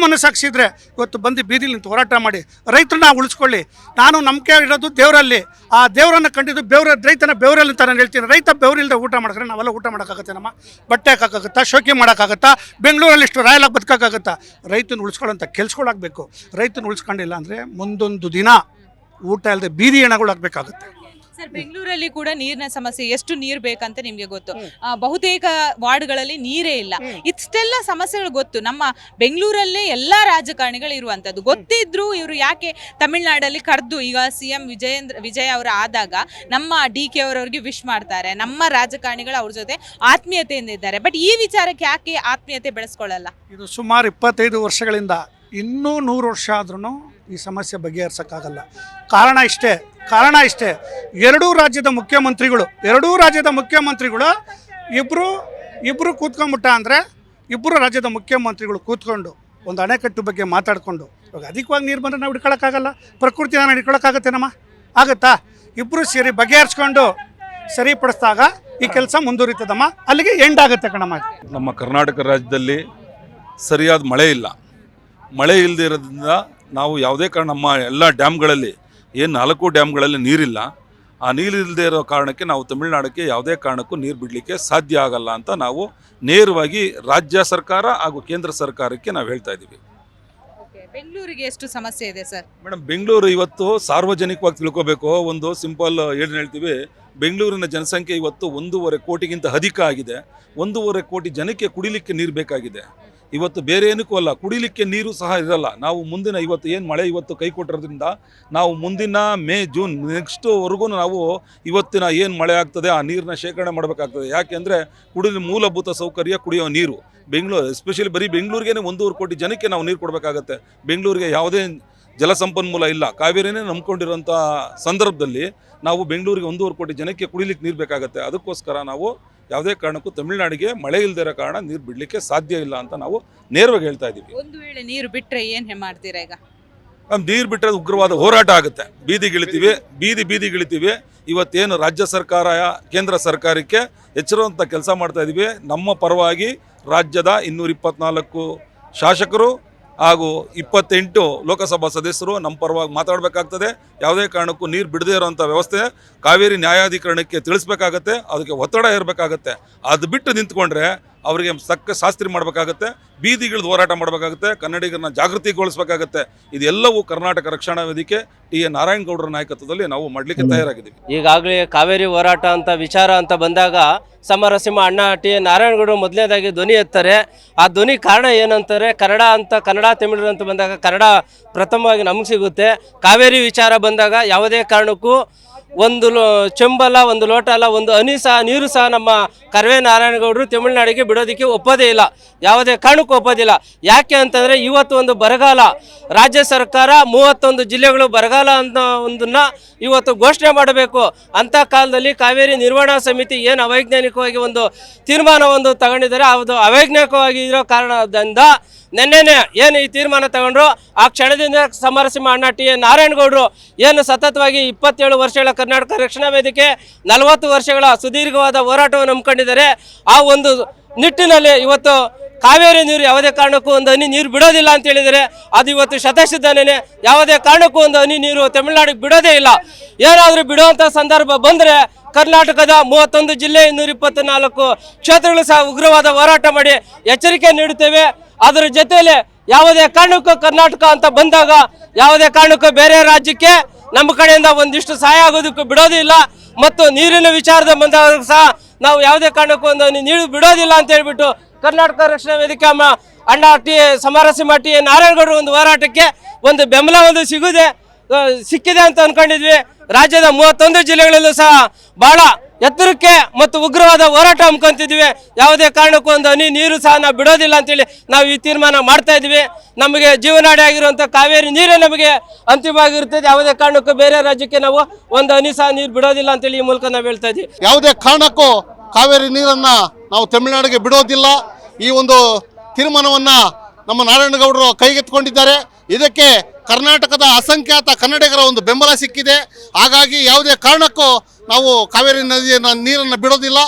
ಮನಸ್ಸಾಕ್ಷಿ ಇದ್ದರೆ ಇವತ್ತು ಬಂದು ಬೀದಿಲಿ ನಿಂತು ಹೋರಾಟ ಮಾಡಿ ರೈತರನ್ನ ಉಳಿಸ್ಕೊಳ್ಳಿ. ನಾನು ನಂಬಿಕೆ ಇರೋದು ದೇವರಲ್ಲಿ. ಆ ದೇವರನ್ನು ಕಂಡಿದ್ದು ರೈತನ ಬೆವರಲ್ಲಿ ಅಂತ ನಾನು ಹೇಳ್ತೀನಿ. ರೈತ ಬೆವರಿಲ್ಲದೆ ಊಟ ಮಾಡಿದ್ರೆ ನಾವೆಲ್ಲ ಊಟ ಮಾಡೋಕ್ಕಾಗತ್ತೆ ನಮ್ಮ? ಬಟ್ಟೆ ಹಾಕೋಕ್ಕಾಗತ್ತಾ? ಶೋಕಿ ಮಾಡೋಕ್ಕಾಗತ್ತಾ? ಬೆಂಗಳೂರಲ್ಲಿ ಇಷ್ಟು ರಾಯಲಾಗಿ ಬದುಕೋಕ್ಕಾಗತ್ತಾ? ರೈತನ ಉಳಿಸ್ಕೊಳ್ಳೋಂಥ ಕೆಲ್ಸಗಳಾಗಬೇಕು. ರೈತನ ಉಳಿಸ್ಕೊಂಡಿಲ್ಲ ಅಂದರೆ ಮುಂದೊಂದು ದಿನ ಊಟ ಇಲ್ಲದೆ ಬೀದಿ ಹೆಣಗಳಾಗಬೇಕಾಗುತ್ತೆ.
ಸರ್, ಬೆಂಗಳೂರಲ್ಲಿ ಕೂಡ ನೀರಿನ ಸಮಸ್ಯೆ, ಎಷ್ಟು ನೀರು ಬೇಕಂತ ನಿಮಗೆ ಗೊತ್ತು. ಬಹುತೇಕ ವಾರ್ಡ್ಗಳಲ್ಲಿ ನೀರೇ ಇಲ್ಲ. ಇಷ್ಟೆಲ್ಲ ಸಮಸ್ಯೆಗಳು ಗೊತ್ತು. ನಮ್ಮ ಬೆಂಗಳೂರಲ್ಲೇ ಎಲ್ಲ ರಾಜಕಾರಣಿಗಳು ಇರುವಂಥದ್ದು ಗೊತ್ತಿದ್ರು ಇವರು ಯಾಕೆ ತಮಿಳ್ನಾಡಲ್ಲಿ ಕರೆದು, ಈಗ CM ವಿಜಯ್ ಅವರು ಆದಾಗ ನಮ್ಮ DK ಅವರವ್ರಿಗೆ ವಿಶ್ ಮಾಡ್ತಾರೆ, ನಮ್ಮ ರಾಜಕಾರಣಿಗಳು ಅವ್ರ ಜೊತೆ ಆತ್ಮೀಯತೆಯಿಂದ ಇದ್ದಾರೆ. ಬಟ್ ಈ ವಿಚಾರಕ್ಕೆ ಯಾಕೆ ಆತ್ಮೀಯತೆ ಬೆಳೆಸ್ಕೊಳ್ಳಲ್ಲ?
ಇದು ಸುಮಾರು 25 ವರ್ಷಗಳಿಂದ, ಇನ್ನೂ 100 ವರ್ಷ ಆದ್ರೂ ಈ ಸಮಸ್ಯೆ ಬಗೆಹರಿಸೋಕ್ಕಾಗಲ್ಲ. ಕಾರಣ ಇಷ್ಟೇ, ಎರಡೂ ರಾಜ್ಯದ ಮುಖ್ಯಮಂತ್ರಿಗಳು ಇಬ್ಬರು ಕೂತ್ಕೊಂಡ್ಬಿಟ್ಟ ಅಂದರೆ, ಇಬ್ಬರು ರಾಜ್ಯದ ಮುಖ್ಯಮಂತ್ರಿಗಳು ಕೂತ್ಕೊಂಡು ಒಂದು ಅಣೆಕಟ್ಟು ಬಗ್ಗೆ ಮಾತಾಡಿಕೊಂಡು, ಇವಾಗ ಅಧಿಕವಾಗಿ ನೀರು ಬಂದರೆ ನಾವು ಹಿಡ್ಕೊಳ್ಳೋಕ್ಕಾಗಲ್ಲ, ಪ್ರಕೃತಿ ನಾನು ಹಿಡ್ಕೊಳ್ಳೋಕ್ಕಾಗತ್ತೇನಮ್ಮ? ಆಗುತ್ತಾ? ಇಬ್ಬರು ಸೇರಿ ಬಗೆಹರಿಸ್ಕೊಂಡು ಸರಿಪಡಿಸಿದಾಗ ಈ ಕೆಲಸ ಮುಂದುವರಿತದಮ್ಮ. ಅಲ್ಲಿಗೆ ಎಂಡ್ ಆಗುತ್ತೆ ಕಣಮ್ಮ.
ನಮ್ಮ ಕರ್ನಾಟಕ ರಾಜ್ಯದಲ್ಲಿ ಸರಿಯಾದ ಮಳೆ ಇಲ್ಲ. ಮಳೆ ಇಲ್ಲದೆ ಇರೋದ್ರಿಂದ ನಾವು ಯಾವುದೇ ಕಾರಣ ನಮ್ಮ ಎಲ್ಲ ಡ್ಯಾಮ್ಗಳಲ್ಲಿ, ಏನು 4 ಡ್ಯಾಮ್ಗಳಲ್ಲಿ ನೀರಿಲ್ಲ. ಆ ನೀರಿಲ್ಲದೆ ಇರೋ ಕಾರಣಕ್ಕೆ ನಾವು ತಮಿಳುನಾಡಕ್ಕೆ ಯಾವುದೇ ಕಾರಣಕ್ಕೂ ನೀರು ಬಿಡಲಿಕ್ಕೆ ಸಾಧ್ಯ ಆಗಲ್ಲ ಅಂತ ನಾವು ನೇರವಾಗಿ ರಾಜ್ಯ ಸರ್ಕಾರ ಹಾಗೂ ಕೇಂದ್ರ ಸರ್ಕಾರಕ್ಕೆ ನಾವು ಹೇಳ್ತಾ ಇದ್ದೀವಿ.
ಬೆಂಗಳೂರಿಗೆ ಎಷ್ಟು ಸಮಸ್ಯೆ ಇದೆ ಸರ್?
ಮೇಡಮ್, ಬೆಂಗಳೂರು ಇವತ್ತು ಸಾರ್ವಜನಿಕವಾಗಿ ತಿಳ್ಕೋಬೇಕು. ಒಂದು ಸಿಂಪಲ್ ಏನು ಹೇಳ್ತೀವಿ, ಬೆಂಗಳೂರಿನ ಜನಸಂಖ್ಯೆ ಇವತ್ತು 1.5 ಕೋಟಿಗಿಂತ ಅಧಿಕ ಆಗಿದೆ. 1.5 ಕೋಟಿ ಜನಕ್ಕೆ ಕುಡಿಲಿಕ್ಕೆ ನೀರು ಬೇಕಾಗಿದೆ. ಇವತ್ತು ಬೇರೆ ಏನಕ್ಕೂ ಅಲ್ಲ, ಕುಡಿಲಿಕ್ಕೆ ನೀರು ಸಹ ಇರಲ್ಲ. ನಾವು ಮುಂದಿನ ಇವತ್ತು ಏನು ಮಳೆ ಇವತ್ತು ಕೈ ಕೊಟ್ಟಿರೋದ್ರಿಂದ ನಾವು ಮುಂದಿನ ಮೇ ಜೂನ್ ನೆಕ್ಸ್ಟ್ವರೆಗೂ ನಾವು ಇವತ್ತಿನ ಏನು ಮಳೆ ಆಗ್ತದೆ ಆ ನೀರನ್ನ ಶೇಖರಣೆ ಮಾಡಬೇಕಾಗ್ತದೆ. ಯಾಕೆಂದರೆ ಮೂಲಭೂತ ಸೌಕರ್ಯ ಕುಡಿಯೋ ನೀರು ಬೆಂಗಳೂರು, ಎಸ್ಪೆಷಲಿ ಬರೀ ಬೆಂಗಳೂರಿಗೆ 1.5 ಕೋಟಿ ಜನಕ್ಕೆ ನಾವು ನೀರು ಕೊಡಬೇಕಾಗತ್ತೆ. ಬೆಂಗಳೂರಿಗೆ ಯಾವುದೇ ಜಲಸಂಪನ್ಮೂಲ ಇಲ್ಲ. ಕಾವೇರಿನೇ ನಂಬ್ಕೊಂಡಿರೋಂಥ ಸಂದರ್ಭದಲ್ಲಿ ನಾವು ಬೆಂಗಳೂರಿಗೆ 1.5 ಕೋಟಿ ಜನಕ್ಕೆ ಕುಡಿಲಿಕ್ಕೆ ನೀರು ಬೇಕಾಗತ್ತೆ. ಅದಕ್ಕೋಸ್ಕರ ನಾವು ಯಾವುದೇ ಕಾರಣಕ್ಕೂ ತಮಿಳುನಾಡಿಗೆ ಮಳೆ ಇಲ್ಲದೇ ಇರೋ ಕಾರಣ ನೀರು ಬಿಡಲಿಕ್ಕೆ ಸಾಧ್ಯ ಇಲ್ಲ ಅಂತ ನಾವು ನೇರವಾಗಿ ಹೇಳ್ತಾ ಇದ್ದೀವಿ.
ಒಂದು ವೇಳೆ ನೀರು ಬಿಟ್ಟರೆ ಏನು ಮಾಡ್ತೀರಾ ಈಗ?
ನೀರು ಬಿಟ್ಟರೆ ಉಗ್ರವಾದ ಹೋರಾಟ ಆಗುತ್ತೆ. ಬೀದಿಗಿಳಿತೀವಿ. ಇವತ್ತೇನು ರಾಜ್ಯ ಸರ್ಕಾರ ಕೇಂದ್ರ ಸರ್ಕಾರಕ್ಕೆ ಎಚ್ಚರುವಂಥ ಕೆಲಸ ಮಾಡ್ತಾ ಇದ್ದೀವಿ. ನಮ್ಮ ಪರವಾಗಿ ರಾಜ್ಯದ 224 ಶಾಸಕರು ಹಾಗೂ 28 ಲೋಕಸಭಾ ಸದಸ್ಯರು ನಮ್ಮ ಪರವಾಗಿ ಮಾತಾಡಬೇಕಾಗ್ತದೆ. ಯಾವುದೇ ಕಾರಣಕ್ಕೂ ನೀರು ಬಿಡದೇ ಇರೋವಂಥ ವ್ಯವಸ್ಥೆ ಕಾವೇರಿ ನ್ಯಾಯಾಧಿಕರಣಕ್ಕೆ ತಿಳಿಸ್ಬೇಕಾಗತ್ತೆ. ಅದಕ್ಕೆ ಒತ್ತಡ ಇರಬೇಕಾಗತ್ತೆ. ಅದು ಬಿಟ್ಟು ನಿಂತ್ಕೊಂಡ್ರೆ ಅವರಿಗೆ ತಕ್ಕ ಶಾಸ್ತಿ ಮಾಡಬೇಕಾಗತ್ತೆ. ಬೀದಿಗಿಳಿದು ಹೋರಾಟ ಮಾಡಬೇಕಾಗುತ್ತೆ. ಕನ್ನಡಿಗರನ್ನ ಜಾಗೃತಿಗೊಳಿಸಬೇಕಾಗತ್ತೆ. ಇದೆಲ್ಲವೂ ಕರ್ನಾಟಕ ರಕ್ಷಣಾ ವೇದಿಕೆ TN ನಾರಾಯಣಗೌಡರ ನಾಯಕತ್ವದಲ್ಲಿ ನಾವು ಮಾಡಲಿಕ್ಕೆ ತಯಾರಾಗಿದ್ದೀವಿ.
ಈಗಾಗಲೇ ಕಾವೇರಿ ಹೋರಾಟ ಅಂತ ವಿಚಾರ ಅಂತ ಬಂದಾಗ ಸಮರಸಿಂಹ ಅಣ್ಣ TN ನಾರಾಯಣಗೌಡರು ಮೊದಲನೇದಾಗಿ ಧ್ವನಿ ಎತ್ತಾರೆ. ಆ ಧ್ವನಿ ಕಾರಣ ಏನಂತಾರೆ, ಕನ್ನಡ ತಮಿಳು ಅಂತ ಬಂದಾಗ ಕನ್ನಡ ಪ್ರಥಮವಾಗಿ ನಮಗೆ ಸಿಗುತ್ತೆ. ಕಾವೇರಿ ವಿಚಾರ ಬಂದಾಗ ಯಾವುದೇ ಕಾರಣಕ್ಕೂ ಒಂದು ಚೆಂಬಲ್ಲ, ಒಂದು ಲೋಟ ಅಲ್ಲ, ಒಂದು ಹನಿ ಸಹ ನೀರು ಸಹ ನಮ್ಮ ಕರ್ವೆ ನಾರಾಯಣಗೌಡರು ತಮಿಳುನಾಡಿಗೆ ಬಿಡೋದಕ್ಕೆ ಒಪ್ಪೋದೇ ಇಲ್ಲ. ಯಾವುದೇ ಕಾರಣಕ್ಕೂ ಒಪ್ಪೋದಿಲ್ಲ. ಯಾಕೆ ಅಂತಂದರೆ ಇವತ್ತು ಒಂದು ಬರಗಾಲ, ರಾಜ್ಯ ಸರ್ಕಾರ 31 ಜಿಲ್ಲೆಗಳು ಬರಗಾಲ ಅಂತ ಒಂದನ್ನು ಇವತ್ತು ಘೋಷಣೆ ಮಾಡಬೇಕು ಅಂಥ ಕಾಲದಲ್ಲಿ ಕಾವೇರಿ ನಿರ್ವಹಣಾ ಸಮಿತಿ ಏನು ಅವೈಜ್ಞಾನಿಕವಾಗಿ ಒಂದು ತೀರ್ಮಾನವನ್ನು ತಗೊಂಡಿದ್ದಾರೆ, ಅದು ಅವೈಜ್ಞಾನಿಕವಾಗಿ ಇರೋ ಕಾರಣದಿಂದ ನೆನ್ನೆನೆ ಏನು ಈ ತೀರ್ಮಾನ ತಗೊಂಡ್ರು ಆ ಕ್ಷಣದಿಂದ ಸಮರಸಿಂಹ ಅಣ್ಣ TN ನಾರಾಯಣಗೌಡರು ಏನು ಸತತವಾಗಿ 27 ವರ್ಷಗಳ ಕರ್ನಾಟಕ ರಕ್ಷಣಾ ವೇದಿಕೆ 40 ವರ್ಷಗಳ ಸುದೀರ್ಘವಾದ ಹೋರಾಟವನ್ನು ನಂಬಿಕೊಂಡಿದ್ದಾರೆ. ಆ ಒಂದು ನಿಟ್ಟಿನಲ್ಲಿ ಇವತ್ತು ಕಾವೇರಿ ನೀರು ಯಾವುದೇ ಕಾರಣಕ್ಕೂ ಒಂದು ಹನಿ ನೀರು ಬಿಡೋದಿಲ್ಲ ಅಂತ ಹೇಳಿದರೆ ಅದು ಇವತ್ತು ಶತಸಿದ್ಧನೇ. ಯಾವುದೇ ಕಾರಣಕ್ಕೂ ಒಂದು ಹನಿ ನೀರು ತಮಿಳುನಾಡಿಗೆ ಬಿಡೋದೇ ಇಲ್ಲ. ಏನಾದರೂ ಬಿಡುವಂಥ ಸಂದರ್ಭ ಬಂದರೆ ಕರ್ನಾಟಕದ 31 ಜಿಲ್ಲೆ 224 ಕ್ಷೇತ್ರಗಳು ಸಹ ಉಗ್ರವಾದ ಹೋರಾಟ ಮಾಡಿ ಎಚ್ಚರಿಕೆ ನೀಡುತ್ತೇವೆ. ಅದರ ಜೊತೆಯಲ್ಲಿ ಯಾವುದೇ ಕಾರಣಕ್ಕೂ ಕರ್ನಾಟಕ ಅಂತ ಬಂದಾಗ ಯಾವುದೇ ಕಾರಣಕ್ಕೂ ಬೇರೆ ರಾಜ್ಯಕ್ಕೆ ನಮ್ಮ ಕಡೆಯಿಂದ ಒಂದಿಷ್ಟು ಸಹಾಯ ಆಗೋದಕ್ಕೂ ಬಿಡೋದಿಲ್ಲ. ಮತ್ತು ನೀರಿನ ವಿಚಾರದ ಬಂದಾಗ ಸಹ ನಾವು ಯಾವುದೇ ಕಾರಣಕ್ಕೂ ಒಂದು ನೀರು ಬಿಡೋದಿಲ್ಲ ಅಂತ ಹೇಳ್ಬಿಟ್ಟು ಕರ್ನಾಟಕ ರಕ್ಷಣಾ ವೇದಿಕೆ ಅಣ್ಣ ಸಮರಸಿಂಹ ನಾರಾಯಣಗೌಡರು ಒಂದು ಹೋರಾಟಕ್ಕೆ ಒಂದು ಬೆಂಬಲ ಒಂದು ಸಿಕ್ಕಿದೆ ಅಂತ ಅನ್ಕೊಂಡಿದ್ವಿ. ರಾಜ್ಯದ 31 ಜಿಲ್ಲೆಗಳಲ್ಲೂ ಸಹ ಬಹಳ ಎತ್ತರಕ್ಕೆ ಮತ್ತು ಉಗ್ರವಾದ ಹೋರಾಟ ಹಮ್ಮಿಕೊಂತಿದ್ವಿ. ಯಾವುದೇ ಕಾರಣಕ್ಕೂ ಒಂದು ಹನಿ ನೀರು ಸಹ ನಾವು ಬಿಡೋದಿಲ್ಲ ಅಂತೇಳಿ ನಾವು ಈ ತೀರ್ಮಾನ ಮಾಡ್ತಾ ಇದ್ವಿ. ನಮಗೆ ಜೀವನಾಡಿ ಆಗಿರುವಂಥ ಕಾವೇರಿ ನೀರೇ ನಮಗೆ ಅಂತಿಮವಾಗಿರ್ತದೆ. ಯಾವುದೇ ಕಾರಣಕ್ಕೂ ಬೇರೆ ರಾಜ್ಯಕ್ಕೆ ನಾವು ಒಂದು ಹನಿ ಸಹ ನೀರು ಬಿಡೋದಿಲ್ಲ ಅಂತೇಳಿ ಈ ಮೂಲಕ ನಾವು ಹೇಳ್ತಾ ಇದ್ವಿ.
ಯಾವುದೇ ಕಾರಣಕ್ಕೂ ಕಾವೇರಿ ನೀರನ್ನು ನಾವು ತಮಿಳುನಾಡಿಗೆ ಬಿಡೋದಿಲ್ಲ. ಈ ಒಂದು ತೀರ್ಮಾನವನ್ನು ನಮ್ಮ ನಾರಾಯಣಗೌಡರು ಕೈಗೆತ್ತಿಕೊಂಡಿದ್ದಾರೆ. ಇದಕ್ಕೆ ಕರ್ನಾಟಕದ ಅಸಂಖ್ಯಾತ ಕನ್ನಡಿಗರ ಒಂದು ಬೆಂಬಲ ಸಿಕ್ಕಿದೆ. ಹಾಗಾಗಿ ಯಾವುದೇ ಕಾರಣಕ್ಕೂ ನಾವು ಕಾವೇರಿ ನದಿಯ ನೀರನ್ನು ಬಿಡೋದಿಲ್ಲ.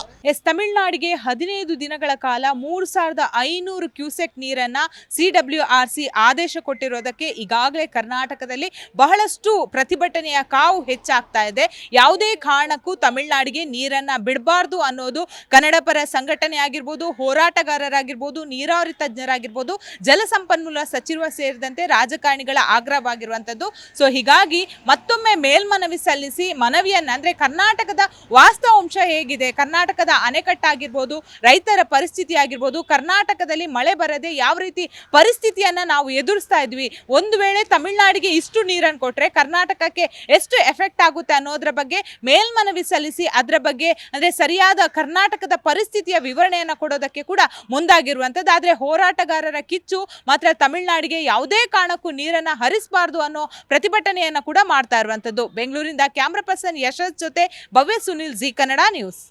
ತಮಿಳುನಾಡಿಗೆ 15 ದಿನಗಳ ಕಾಲ 3500 ಕ್ಯೂಸೆಕ್ ನೀರನ್ನ CWRC ಆದೇಶ ಕೊಟ್ಟಿರೋದಕ್ಕೆ ಈಗಾಗಲೇ ಕರ್ನಾಟಕದಲ್ಲಿ ಬಹಳಷ್ಟು ಪ್ರತಿಭಟನೆಯ ಕಾವು ಹೆಚ್ಚಾಗ್ತಾ ಇದೆ. ಯಾವುದೇ ಕಾರಣಕ್ಕೂ ತಮಿಳುನಾಡಿಗೆ ನೀರನ್ನ ಬಿಡಬಾರ್ದು ಅನ್ನೋದು ಕನ್ನಡ ಪರ ಸಂಘಟನೆ ಆಗಿರ್ಬೋದು, ಹೋರಾಟಗಾರರಾಗಿರ್ಬೋದು, ನೀರಾವರಿ ತಜ್ಞರಾಗಿರ್ಬೋದು, ಜಲಸಂಪನ್ಮೂಲ ಸಚಿವ ಸೇರಿದಂತೆ ರಾಜಕಾರಣಿಗಳ ಆಗ್ರಹವಾಗಿರುವಂಥದ್ದು. ಸೊ ಹೀಗಾಗಿ ಮತ್ತೊಮ್ಮೆ ಮೇಲ್ಮನವಿ ಸಲ್ಲಿಸಿ ಮನವಿಯನ್ನ ಅಂದ್ರೆ ಕರ್ನಾಟಕದ ವಾಸ್ತವಾಂಶ ಹೇಗಿದೆ, ಕರ್ನಾಟಕದ ಅಣೆಕಟ್ಟಾಗಿರ್ಬೋದು, ರೈತರ ಪರಿಸ್ಥಿತಿ ಆಗಿರ್ಬೋದು, ಕರ್ನಾಟಕದಲ್ಲಿ ಮಳೆ ಬರದೆ ಯಾವ ರೀತಿ ಪರಿಸ್ಥಿತಿಯನ್ನ ನಾವು ಎದುರಿಸ್ತಾ ಇದ್ವಿ, ಒಂದು ವೇಳೆ ತಮಿಳುನಾಡಿಗೆ ಇಷ್ಟು ನೀರನ್ನು ಕೊಟ್ರೆ ಕರ್ನಾಟಕಕ್ಕೆ ಎಷ್ಟು ಎಫೆಕ್ಟ್ ಆಗುತ್ತೆ ಅನ್ನೋದ್ರ ಬಗ್ಗೆ ಮೇಲ್ಮನವಿ ಸಲ್ಲಿಸಿ ಅದರ ಬಗ್ಗೆ ಅಂದ್ರೆ ಸರಿಯಾದ ಕರ್ನಾಟಕದ ಪರಿಸ್ಥಿತಿಯ ವಿವರಣೆಯನ್ನು ಕೊಡೋದಕ್ಕೆ ಕೂಡ ಮುಂದಾಗಿರುವಂಥದ್ದು. ಆದ್ರೆ ಹೋರಾಟಗಾರರ ಕಿಚ್ಚು ಮಾತ್ರ ತಮಿಳುನಾಡಿಗೆ ಯಾವುದೇ ಕಾರಣಕ್ಕೂ ನೀರನ್ನ ಹರಿಸಬಾರ್ದು ಅನ್ನೋ ಪ್ರತಿಭಟನೆಯನ್ನ ಕೂಡ ಮಾಡ್ತಾ ಇರುವಂಥದ್ದು. ಬೆಂಗಳೂರಿಂದ ಕ್ಯಾಮ್ರಾ ಪರ್ಸನ್ ಯಶಸ್ ಜೊತೆ ಭವ್ಯ ಸುನಿಲ್, ಜಿ ಕನ್ನಡ ನ್ಯೂಸ್.